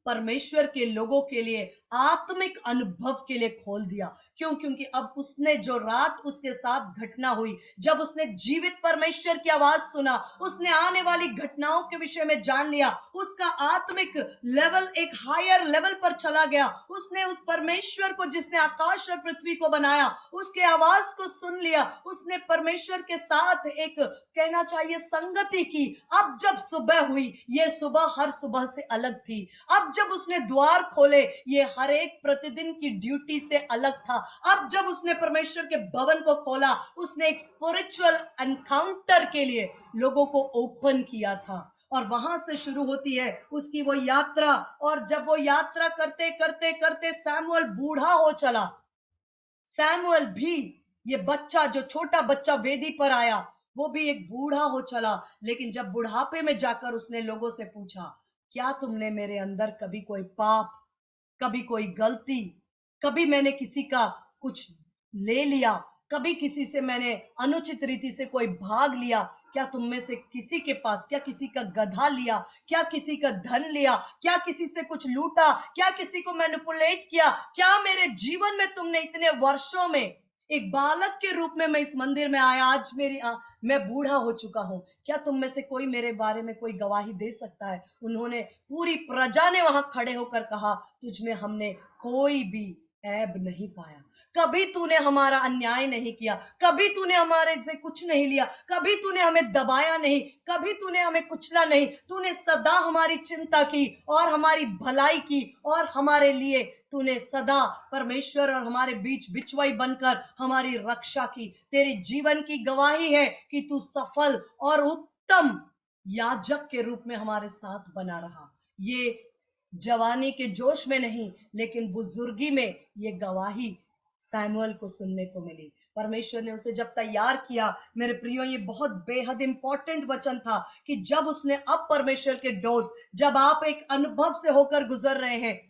परमेश्वर के लोगों के लिए आत्मिक अनुभव के लिए खोल दिया। क्यों? क्योंकि अब उसने जो रात उसके साथ घटना हुई, जब उसने जीवित परमेश्वर की आवाज सुना, उसने आने वाली घटनाओं के विषय में जान लिया, उसका आत्मिक लेवल एक हायर लेवल पर चला गया। उसने उस परमेश्वर को, जिसने आकाश और पृथ्वी को बनाया, उसके आवाज को सुन लिया। उसने परमेश्वर के साथ एक कहना चाहिए संगति की। अब जब सुबह हुई, ये सुबह हर सुबह से अलग थी। अब जब उसने द्वार खोले, ये हर एक प्रतिदिन की ड्यूटी से अलग था। अब जब उसने परमेश्वर के भवन को खोला, उसने एक स्पिरिचुअल एनकाउंटर के लिए लोगों को ओपन किया था। और वहां से शुरू होती है उसकी वो यात्रा। और जब वो यात्रा करते करते करते सैमुअल बूढ़ा हो चला। सैमुअल भी, ये बच्चा, जो छोटा बच्चा वेदी पर आया, वो भी एक बूढ़ा हो चला। लेकिन जब बुढ़ापे में जाकर उसने लोगों से पूछा, क्या तुमने मेरे अंदर कभी कोई पाप, कभी कोई गलती, कभी मैंने किसी का कुछ ले लिया, कभी किसी से मैंने अनुचित रीति से कोई भाग लिया, क्या तुम में से किसी के पास, क्या किसी का गधा लिया, क्या किसी का धन लिया, क्या किसी से कुछ लूटा, क्या किसी को मैनिपुलेट किया, क्या मेरे जीवन में तुमने इतने वर्षों में, एक बालक के रूप में मैं इस मंदिर में आया, आज मैं बूढ़ा हो चुका हूं, क्या तुम में से कोई मेरे बारे में कोई गवाही दे सकता है? उन्होंने, पूरी प्रजा ने वहां खड़े होकर कहा, तुझ में हमने कोई भी ऐब नहीं पाया। कभी तूने हमारा अन्याय नहीं किया, कभी तूने हमारे से कुछ नहीं लिया, कभी तूने हमें दबाया नहीं, कभी तूने हमें कुचला नहीं। तूने सदा हमारी चिंता की और हमारी भलाई की और हमारे लिए तूने सदा परमेश्वर और हमारे बीच बिचवाई बनकर हमारी रक्षा की। तेरे जीवन की गवाही है कि तू सफल और उत्तम याजक के रूप में हमारे साथ बना रहा। ये जवानी के जोश में नहीं, लेकिन बुजुर्गी में ये गवाही सैमुअल को सुनने को मिली। परमेश्वर ने उसे जब तैयार किया, मेरे प्रियो, ये बहुत बेहद इंपॉर्टेंट वचन था कि जब उसने अब परमेश्वर के डोर्स, जब आप एक अनुभव से होकर गुजर रहे हैं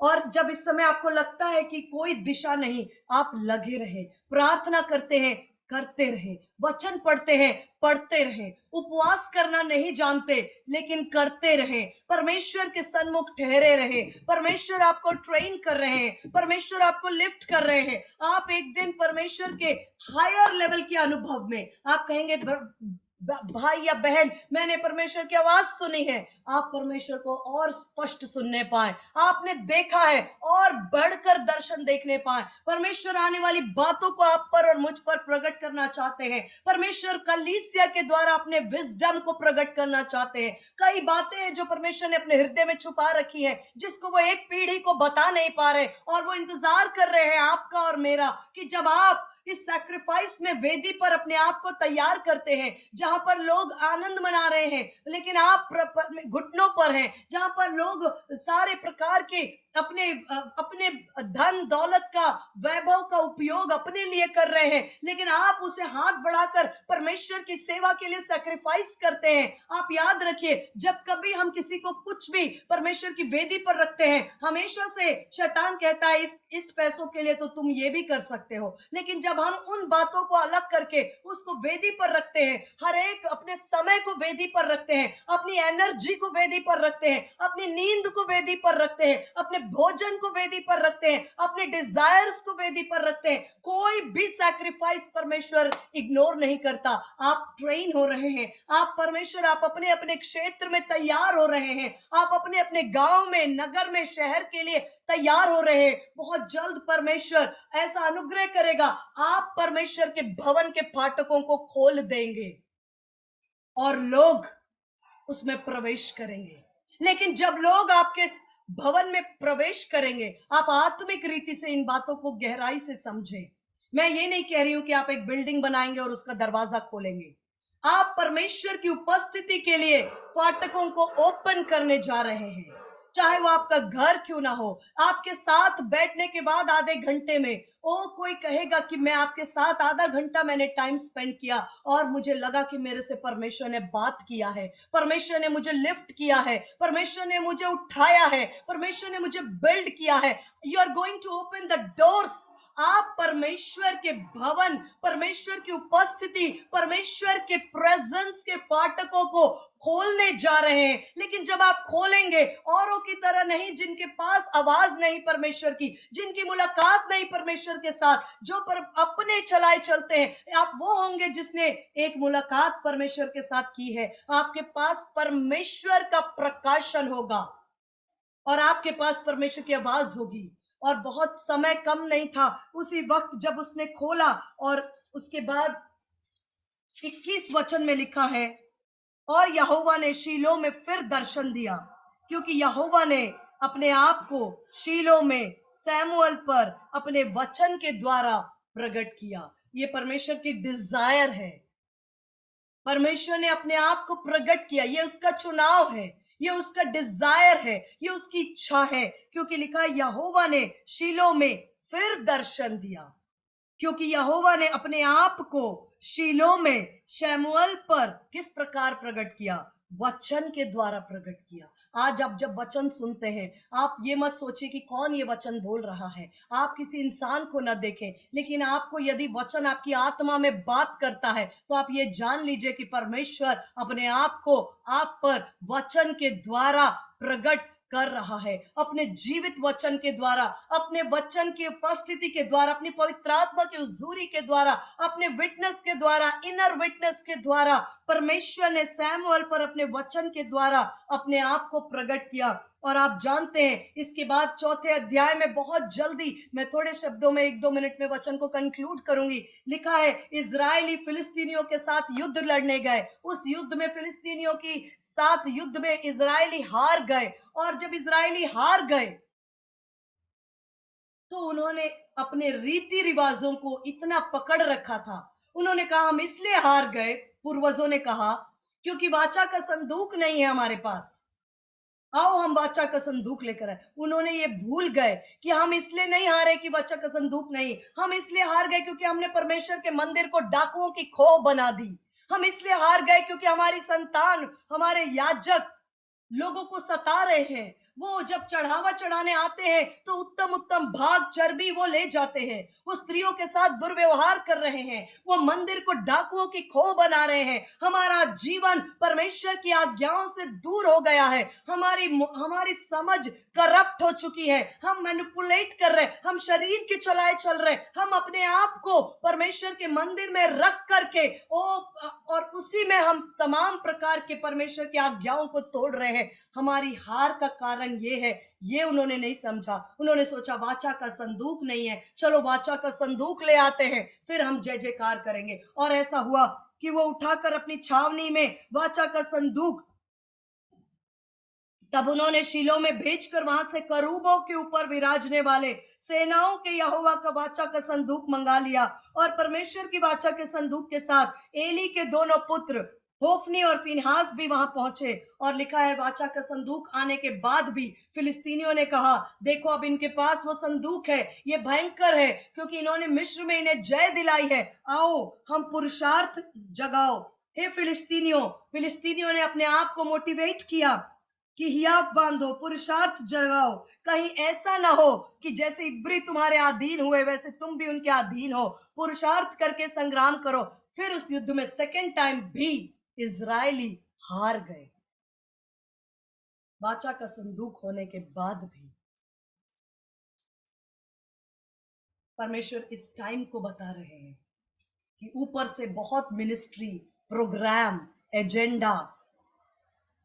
और जब इस समय आपको लगता है कि कोई दिशा नहीं, आप लगे रहे, प्रार्थना करते हैं, करते रहे, वचन पढ़ते हैं, पढ़ते रहे, उपवास करना नहीं जानते लेकिन करते रहे, परमेश्वर के सन्मुख ठहरे रहे। परमेश्वर आपको ट्रेन कर रहे हैं, परमेश्वर आपको लिफ्ट कर रहे हैं। आप एक दिन परमेश्वर के हायर लेवल के अनुभव में आप कहेंगे, भाई या बहन, मैंने परमेश्वर की आवाज सुनी है। आप परमेश्वर को और स्पष्ट सुनने पाए, आपने देखा है और बढ़कर दर्शन देखने पाए। परमेश्वर आने वाली बातों को आप पर और मुझ पर प्रकट करना चाहते हैं। परमेश्वर कलीसिया के द्वारा अपने विजडम को प्रकट करना चाहते हैं। कई बातें हैं जो परमेश्वर ने अपने हृदय में छुपा रखी है, जिसको वो एक पीढ़ी को बता नहीं पा रहे, और वो इंतजार कर रहे हैं आपका और मेरा कि जब आप इस सैक्रिफाइस में वेदी पर अपने आप को तैयार करते हैं, जहां पर लोग आनंद मना रहे हैं लेकिन आप घुटनों पर हैं, जहां पर लोग सारे प्रकार के अपने धन दौलत का, वैभव का उपयोग अपने लिए कर रहे हैं, लेकिन आप उसे हाथ बढ़ाकर परमेश्वर की सेवा के लिए सैक्रिफाइस करते हैं। आप याद रखिए, जब कभी हम किसी को कुछ भी परमेश्वर की वेदी पर रखते हैं, हमेशा से शैतान कहता है इस पैसों के लिए तो तुम ये भी कर सकते हो। लेकिन जब हम उन बातों को अलग करके उसको वेदी पर रखते हैं, हर एक अपने समय को वेदी पर रखते हैं, अपनी एनर्जी को वेदी पर रखते हैं, अपनी नींद को वेदी पर रखते हैं, अपने भोजन को वेदी पर रखते हैं, अपने डिजायर्स को वेदी पर रखते हैं, कोई भी सैक्रिफाइस परमेश्वर इग्नोर नहीं करता। आप ट्रेन हो रहे हैं, आप परमेश्वर, आप अपने अपने क्षेत्र में तैयार हो रहे हैं, आप अपने अपने गांव में, नगर में, शहर के लिए तैयार हो रहे हैं। बहुत जल्द परमेश्वर ऐसा अनुग्रह करेगा, आप परमेश्वर के भवन के फाटकों को खोल देंगे और लोग उसमें प्रवेश करेंगे। लेकिन जब लोग आपके भवन में प्रवेश करेंगे, आप आत्मिक रीति से इन बातों को गहराई से समझें। मैं ये नहीं कह रही हूं कि आप एक बिल्डिंग बनाएंगे और उसका दरवाजा खोलेंगे। आप परमेश्वर की उपस्थिति के लिए फाटकों को ओपन करने जा रहे हैं, चाहे वो आपका घर क्यों ना हो। आपके साथ बैठने के बाद आधे घंटे में कोई कहेगा कि मैं आपके साथ आधा घंटा मैंने टाइम स्पेंड किया और मुझे लगा कि मेरे से परमेश्वर ने बात किया है, परमेश्वर ने मुझे लिफ्ट किया है, परमेश्वर ने मुझे उठाया है, परमेश्वर ने मुझे बिल्ड किया है। You are going to open the doors. आप परमेश्वर के भवन, परमेश्वर की उपस्थिति, परमेश्वर के प्रेजेंस के फाटकों को खोलने जा रहे हैं। लेकिन जब आप खोलेंगे, औरों की तरह नहीं, जिनके पास आवाज नहीं परमेश्वर की, जिनकी मुलाकात नहीं परमेश्वर के साथ, जो अपने चलाए चलते हैं, आप वो होंगे जिसने एक मुलाकात परमेश्वर के साथ की है। आपके पास परमेश्वर का प्रकाशन होगा और आपके पास परमेश्वर की आवाज होगी। और बहुत समय कम नहीं था उसी वक्त जब उसने खोला, और उसके बाद 21 वचन में लिखा है, और यहोवा ने शीलो में फिर दर्शन दिया, क्योंकि यहोवा ने अपने आप को शीलो में सैमुअल पर अपने वचन के द्वारा प्रकट किया। ये परमेश्वर की डिजायर है। परमेश्वर ने अपने आप को प्रकट किया, ये उसका चुनाव है, ये उसका डिजायर है, ये उसकी इच्छा है। क्योंकि लिखा है यहोवा ने शीलो में फिर दर्शन दिया, क्योंकि यहोवा ने अपने आप को शीलो में शमूएल पर किस प्रकार प्रकट किया? वचन के द्वारा प्रकट किया। आज आप जब वचन सुनते हैं, आप ये मत सोचिए कि कौन ये वचन बोल रहा है। आप किसी इंसान को न देखें, लेकिन आपको यदि वचन आपकी आत्मा में बात करता है, तो आप ये जान लीजिए कि परमेश्वर अपने आप को आप पर वचन के द्वारा प्रकट कर रहा है। अपने जीवित वचन के द्वारा, अपने वचन की उपस्थिति के द्वारा, अपनी पवित्र आत्मा की हुजूरी के द्वारा, अपने विटनेस के द्वारा, इनर विटनेस के द्वारा परमेश्वर ने सैमुअल पर अपने वचन के द्वारा अपने आप को प्रकट किया। और आप जानते हैं, इसके बाद चौथे अध्याय में बहुत जल्दी, मैं थोड़े शब्दों में 1-2 मिनट में वचन को कंक्लूड करूंगी। लिखा है इजरायली फिलिस्तीनियों के साथ युद्ध लड़ने गए। उस युद्ध में फिलिस्तीनियों की साथ युद्ध में इजरायली हार गए। और जब इजरायली हार गए, तो उन्होंने अपने रीति रिवाजों को इतना पकड़ रखा था। उन्होंने कहा हम इसलिए हार गए, पूर्वजों ने कहा, क्योंकि वाचा का संदूक नहीं है हमारे पास। आओ हम वाचा का संदूक लेकर आए। उन्होंने ये भूल गए कि हम इसलिए नहीं हारे कि वाचा का संदूक नहीं, हम इसलिए हार गए क्योंकि हमने परमेश्वर के मंदिर को डाकुओं की खो बना दी। हम इसलिए हार गए क्योंकि हमारी संतान, हमारे याजक लोगों को सता रहे हैं। वो जब चढ़ावा चढ़ाने आते हैं तो उत्तम उत्तम भाग चर्बी वो ले जाते हैं। वो स्त्रियों के साथ दुर्व्यवहार कर रहे हैं। वो मंदिर को डाकुओं की खो बना रहे हैं। हमारा जीवन परमेश्वर की आज्ञाओं से दूर हो गया है। हमारी समझ करप्ट हो चुकी है। हम मैनिपुलेट कर रहे हैं, हम शरीर की चलाए चल रहे हैं। हम अपने आप को परमेश्वर के मंदिर में रख करके और उसी में हम तमाम प्रकार के परमेश्वर की आज्ञाओं को तोड़ रहे हैं। हमारी हार का कारण ये है, ये उन्होंने नहीं समझा। उन्होंने सोचा वाचा का संदूक नहीं है, चलो वाचा का संदूक ले आते हैं, फिर हम जय जयकार करेंगे। और ऐसा हुआ कि वो उठाकर अपनी छावनी में वाचा का संदूक, तब उन्होंने शीलो में भेजकर वहां से करूबों के ऊपर विराजने वाले सेनाओं के यहोवा का वाचा का संदूक मंगा लिया। और परमेश्वर की वाचा के संदूक के साथ एली के दोनों पुत्र होफनी और फिनहास भी वहां पहुंचे। और लिखा है वाचा का संदूक आने के बाद भी फिलिस्तीनियों ने कहा, देखो अब इनके पास वो संदूक है, ये भयंकर है, क्योंकि इन्होंने मिस्र में इन्हें जय दिलाई है। आओ हम पुरुषार्थ जगाओ। हे फिलिस्तीनियों ने अपने आप को मोटिवेट किया कि हियाव बांधो, पुरुषार्थ जगाओ। कहीं ऐसा ना हो कि जैसे इब्री तुम्हारे अधीन हुए वैसे तुम भी उनके अधीन हो। पुरुषार्थ करके संग्राम करो। फिर उस युद्ध में सेकेंड टाइम भी इजरायली हार गए, वाचा का संदूक होने के बाद भी। परमेश्वर इस टाइम को बता रहे हैं कि ऊपर से बहुत मिनिस्ट्री, प्रोग्राम, एजेंडा,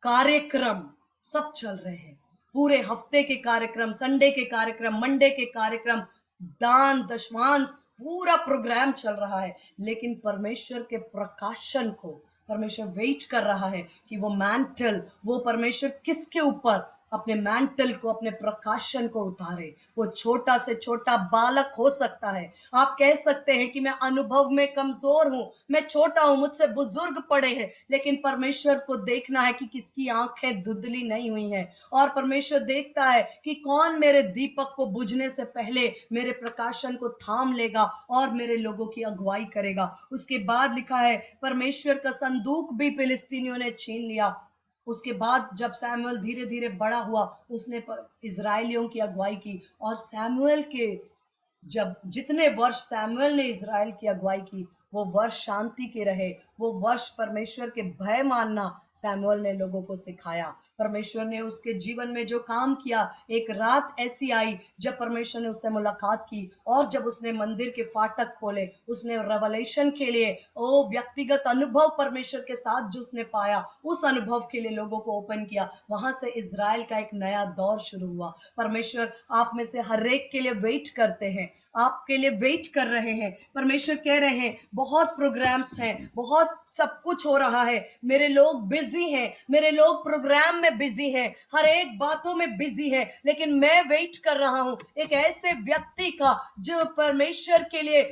कार्यक्रम सब चल रहे हैं। पूरे हफ्ते के कार्यक्रम, संडे के कार्यक्रम, मंडे के कार्यक्रम, दान दशमांश, पूरा प्रोग्राम चल रहा है। लेकिन परमेश्वर के प्रकाशन को परमेश्वर वेट कर रहा है कि वो मैंटल, वो परमेश्वर किसके ऊपर अपने मैंटल को, अपने प्रकाशन को उतारे। वो छोटा से छोटा बालक हो सकता है। आप कह सकते हैं कि मैं अनुभव में कमजोर हूं, मैं छोटा हूं, मुझसे बुजुर्ग पड़े हैं, लेकिन परमेश्वर को देखना है कि किसकी आंखें धुंधली नहीं हुई हैं। और परमेश्वर देखता है कि कौन मेरे दीपक को बुझने से पहले मेरे प्रकाशन को थाम लेगा और मेरे लोगों की अगुवाई करेगा। उसके बाद लिखा है परमेश्वर का संदूक भी फिलिस्तीनियों ने छीन लिया। उसके बाद जब सैमुअल धीरे धीरे बड़ा हुआ, उसने इजराइलियों की अगुवाई की। और सैमुअल के जब जितने वर्ष सैमुअल ने इज़राइल की अगुवाई की, वो वर्ष शांति के रहे, वो वर्ष परमेश्वर के भय मानना सैमुअल ने लोगों को सिखाया। परमेश्वर ने उसके जीवन में जो काम किया, एक रात ऐसी आई जब परमेश्वर ने उससे मुलाकात की, और जब उसने मंदिर के फाटक खोले, उसने रेवलेशन के लिए, ओ व्यक्तिगत अनुभव परमेश्वर के साथ जो उसने पाया, उस अनुभव के लिए लोगों को ओपन किया। वहां से इज़राइल का एक नया दौर शुरू हुआ। परमेश्वर आप में से हर एक के लिए वेट करते हैं, आपके लिए वेट कर रहे हैं। परमेश्वर कह रहे हैं बहुत प्रोग्राम्स हैं, बहुत सब कुछ हो रहा है, मेरे लोग बिजी हैं, मेरे लोग प्रोग्राम में बिजी हैं, हर एक बातों में बिजी है, लेकिन मैं वेट कर रहा हूं एक ऐसे व्यक्ति का जो परमेश्वर के लिए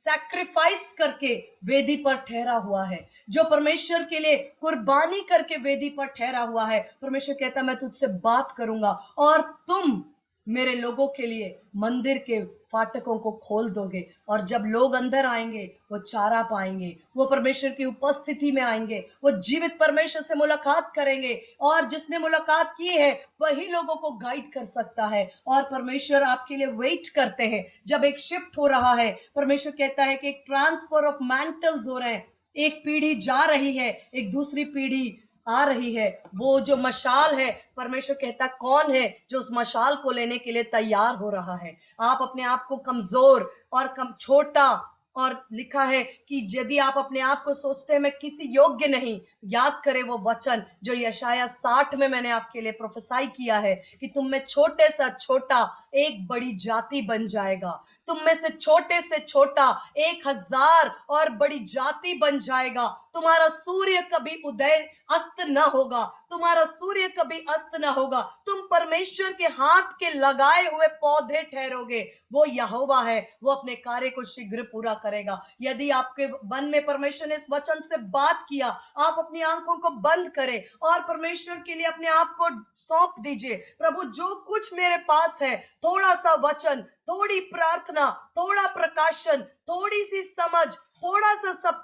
सैक्रिफाइस करके वेदी पर ठहरा हुआ है, जो परमेश्वर के लिए कुर्बानी करके वेदी पर ठहरा हुआ है। परमेश्वर कहता मैं तुझसे बात करूंगा और तुम मेरे लोगों के लिए मंदिर के फाटकों को खोल दोगे, और जब लोग अंदर आएंगे वो चारा पाएंगे, वो परमेश्वर की उपस्थिति में आएंगे, वो जीवित परमेश्वर से मुलाकात करेंगे, और जिसने मुलाकात की है वही लोगों को गाइड कर सकता है। और परमेश्वर आपके लिए वेट करते हैं। जब एक शिफ्ट हो रहा है, परमेश्वर कहता है कि एक ट्रांसफर ऑफ मैंटल्स हो रहे हैं, एक पीढ़ी जा रही है, एक दूसरी पीढ़ी आ रही है। वो जो मशाल है, परमेश्वर कहता कौन है जो उस मशाल को लेने के लिए तैयार हो रहा है। आप अपने आप को कमजोर और कम छोटा, और लिखा है कि यदि आप अपने आप को सोचते हैं मैं किसी योग्य नहीं, याद करें वो वचन जो यशाया 60 में मैंने आपके लिए प्रोफेसाई किया है कि तुम में छोटे सा छोटा एक बड़ी जाति बन जाएगा, तुम में से छोटे से छोटा 1000 और बड़ी जाति बन जाएगा। तुम्हारा सूर्य कभी उदय अस्त न होगा, तुम्हारा सूर्य कभी अस्त न होगा, तुम परमेश्वर के हाथ के लगाए हुए पौधे ठहरोगे। वो यहोवा है, वो अपने कार्य को शीघ्र पूरा करेगा। यदि आपके मन में परमेश्वर ने इस वचन से बात किया, आप अपनी आंखों को बंद करें और परमेश्वर के लिए अपने आप को सौंप दीजिए। प्रभु जो कुछ मेरे पास है, थोड़ा सा वचन, थोड़ी प्रार्थना, थोड़ा प्रकाशन, थोड़ी सी समझ, थोड़ा सा सब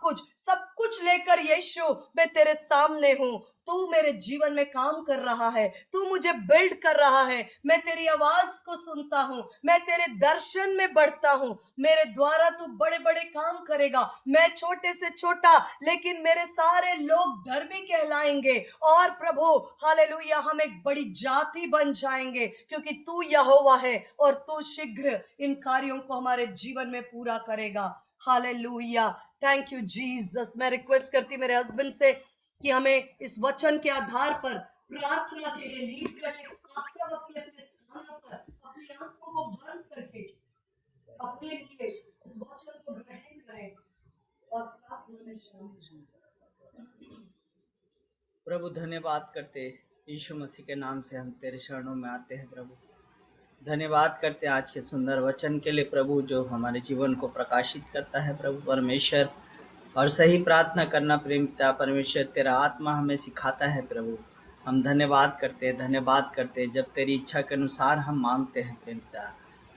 कुछ लेकर यीशु मैं तेरे सामने हूं। तू मेरे जीवन में काम कर रहा है, तू मुझे बिल्ड कर रहा है, मैं तेरी आवाज को सुनता हूं, मैं तेरे दर्शन में बढ़ता हूं, मेरे द्वारा तू बड़े बड़े काम करेगा। मैं छोटे से छोटा, लेकिन मेरे सारे लोग धर्मी कहलाएंगे, और प्रभु हालेलुया हम एक बड़ी जाति बन जाएंगे, क्योंकि तू यहोवा है और तू शीघ्र इन कार्यों को हमारे जीवन में पूरा करेगा। Hallelujah, thank you Jesus. मैं रिक्वेस्ट करती मेरे हस्बैंड से कि हमें इस वचन के आधार पर प्रार्थना के लिए लीड करें। आप सब अपने अपने स्थानों पर अपनी आंखों को बंद करके अपने लिए इस वचन को ग्रहण करें और प्रार्थना में शामिल हों। प्रभु धन्यवाद करते यीशु मसीह के नाम से हम तेरे शरणों में आते हैं। प्रभु धन्यवाद करते आज के सुंदर वचन के लिए प्रभु, जो हमारे जीवन को प्रकाशित करता है प्रभु परमेश्वर। और सही प्रार्थना करना प्रेम पिता परमेश्वर तेरा आत्मा हमें सिखाता है प्रभु। हम धन्यवाद करते हैं जब तेरी इच्छा के अनुसार हम मांगते हैं प्रेम पिता,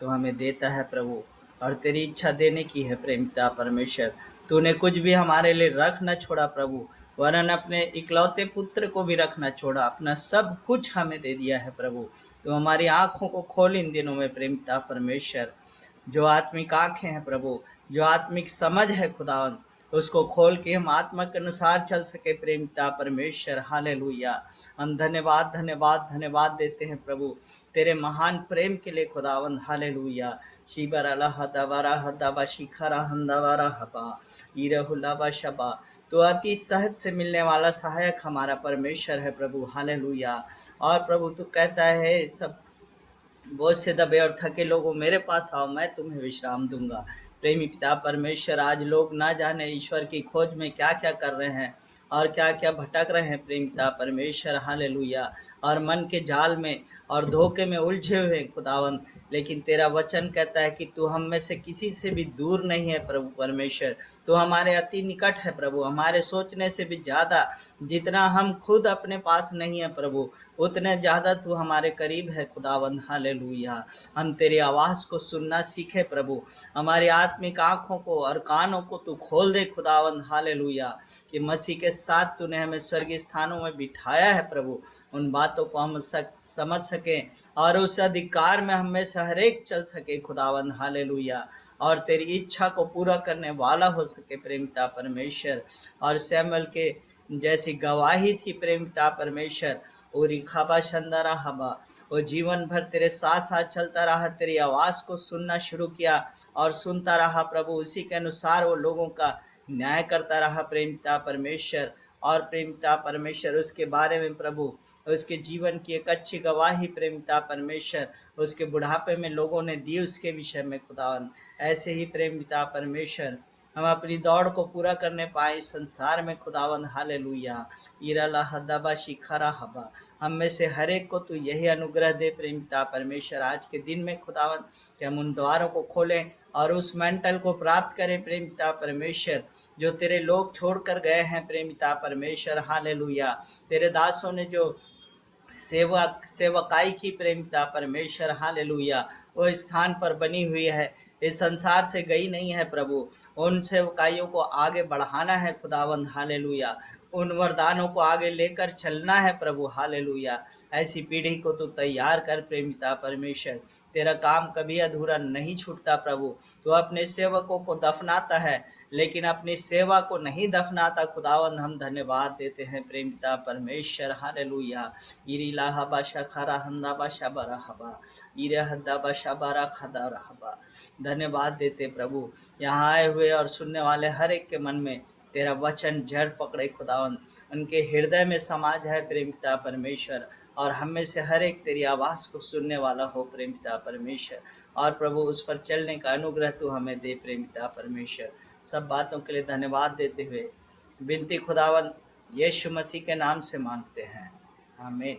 तो हमें देता है प्रभु। और तेरी इच्छा देने की है प्रेम पिता परमेश्वर। तूने कुछ भी हमारे लिए रख न छोड़ा प्रभु, वरन अपने इकलौते पुत्र को भी रखना छोड़ा, अपना सब कुछ हमें दे दिया है प्रभु। तो हमारी आंखों को खोल इन दिनों में प्रेम पिता परमेश्वर। जो आत्मिक आंखें हैं प्रभु, जो आत्मिक समझ है खुदावंद, उसको खोल के हम आत्मा के अनुसार चल सके प्रेम पिता परमेश्वर। हालेलुया। हम धन्यवाद धन्यवाद धन्यवाद देते हैं प्रभु तेरे महान प्रेम के लिए खुदावंद। हालेलुया। शिबरा हदावारा हदाबा शिखरा हंदावारा हबा इरहुलाबा शबा। तो अति सहज से मिलने वाला सहायक हमारा परमेश्वर है प्रभु। हालेलुया। और प्रभु तू कहता है सब बोझ से दबे और थके लोगों मेरे पास आओ, मैं तुम्हें विश्राम दूंगा। प्रेमी पिता परमेश्वर, आज लोग ना जाने ईश्वर की खोज में क्या क्या कर रहे हैं और क्या क्या भटक रहे हैं प्रेमी पिता परमेश्वर, हालेलुया, और मन के जाल में और धोखे में उलझे हुए हैं खुदावन। लेकिन तेरा वचन कहता है कि तू हम में से किसी से भी दूर नहीं है प्रभु परमेश्वर, तू हमारे अति निकट है प्रभु, हमारे सोचने से भी ज़्यादा। जितना हम खुद अपने पास नहीं है प्रभु, उतने ज़्यादा तू हमारे करीब है खुदावंद, हालेलुया। हम तेरी आवाज़ को सुनना सीखे प्रभु, हमारी आत्मिक आँखों को और कानों को तू खोल दे खुदावंद, हालेलुया, कि मसीह के साथ तूने हमें स्वर्गीय स्थानों में बिठाया है प्रभु, उन बातों को हम समझ सकें और उस अधिकार में हमें से हर एक चल सके खुदावंद, हालेलुया, और तेरी इच्छा को पूरा करने वाला हो सके प्रेमिता परमेश्वर। और सैमुअल के जैसी गवाही थी प्रेमिता परमेश्वर, और खाबा शंदरा हबा, वो जीवन भर तेरे साथ साथ चलता रहा, तेरी आवाज़ को सुनना शुरू किया और सुनता रहा प्रभु, उसी के अनुसार वो लोगों का न्याय करता रहा प्रेमिता परमेश्वर। और प्रेमिता परमेश्वर उसके बारे में प्रभु, उसके जीवन की एक अच्छी गवाही प्रेमिता परमेश्वर उसके बुढ़ापे में लोगों ने दी उसके विषय में खुदावन। ऐसे ही प्रेमिता परमेश्वर हम अपनी दौड़ को पूरा करने पाए इस संसार में खुदावन, हालेलुया, इराला हदाबा शिखरा हबा, हम में से हर एक को तू यही अनुग्रह दे प्रेमिता परमेश्वर आज के दिन में खुदावन, कि हम उन द्वारों को खोलें और उस मेंटल को प्राप्त करें प्रेमिता परमेश्वर, जो तेरे लोग छोड़ कर गए हैं प्रेमिता परमेश्वर, हालेलुया। तेरे दासों ने जो सेवकाई की प्रेमिता परमेश्वर, हालेलुया, वो स्थान पर बनी हुई है, इस संसार से गई नहीं है प्रभु, उन सेवकाइयों को आगे बढ़ाना है खुदावंद, हालेलुया, उन वरदानों को आगे लेकर चलना है प्रभु, हालेलुया। ऐसी पीढ़ी को तो तैयार कर प्रेमिता परमेश्वर, तेरा काम कभी अधूरा नहीं छूटता प्रभु, तो अपने सेवकों को दफनाता है लेकिन अपनी सेवा को नहीं दफनाता खुदावंद। हम धन्यवाद देते हैं प्रेमिता परमेश्वर, हालेलुया, इरिला हबा शखरा हंदा बशा बरा हबा, इरे हद्दा बशा बरा खदा रहबा। धन्यवाद देते प्रभु, यहाँ आए हुए और सुनने वाले हर एक के मन में तेरा वचन जड़ पकड़े खुदावंद, उनके हृदय में समा जाए प्रेमिता परमेश्वर, और हम में से हर एक तेरी आवाज़ को सुनने वाला हो प्रेमिता परमेश्वर, और प्रभु उस पर चलने का अनुग्रह तू हमें दे प्रेमिता परमेश्वर। सब बातों के लिए धन्यवाद देते हुए विनती खुदावंद यीशु मसीह के नाम से मांगते हैं, आमीन।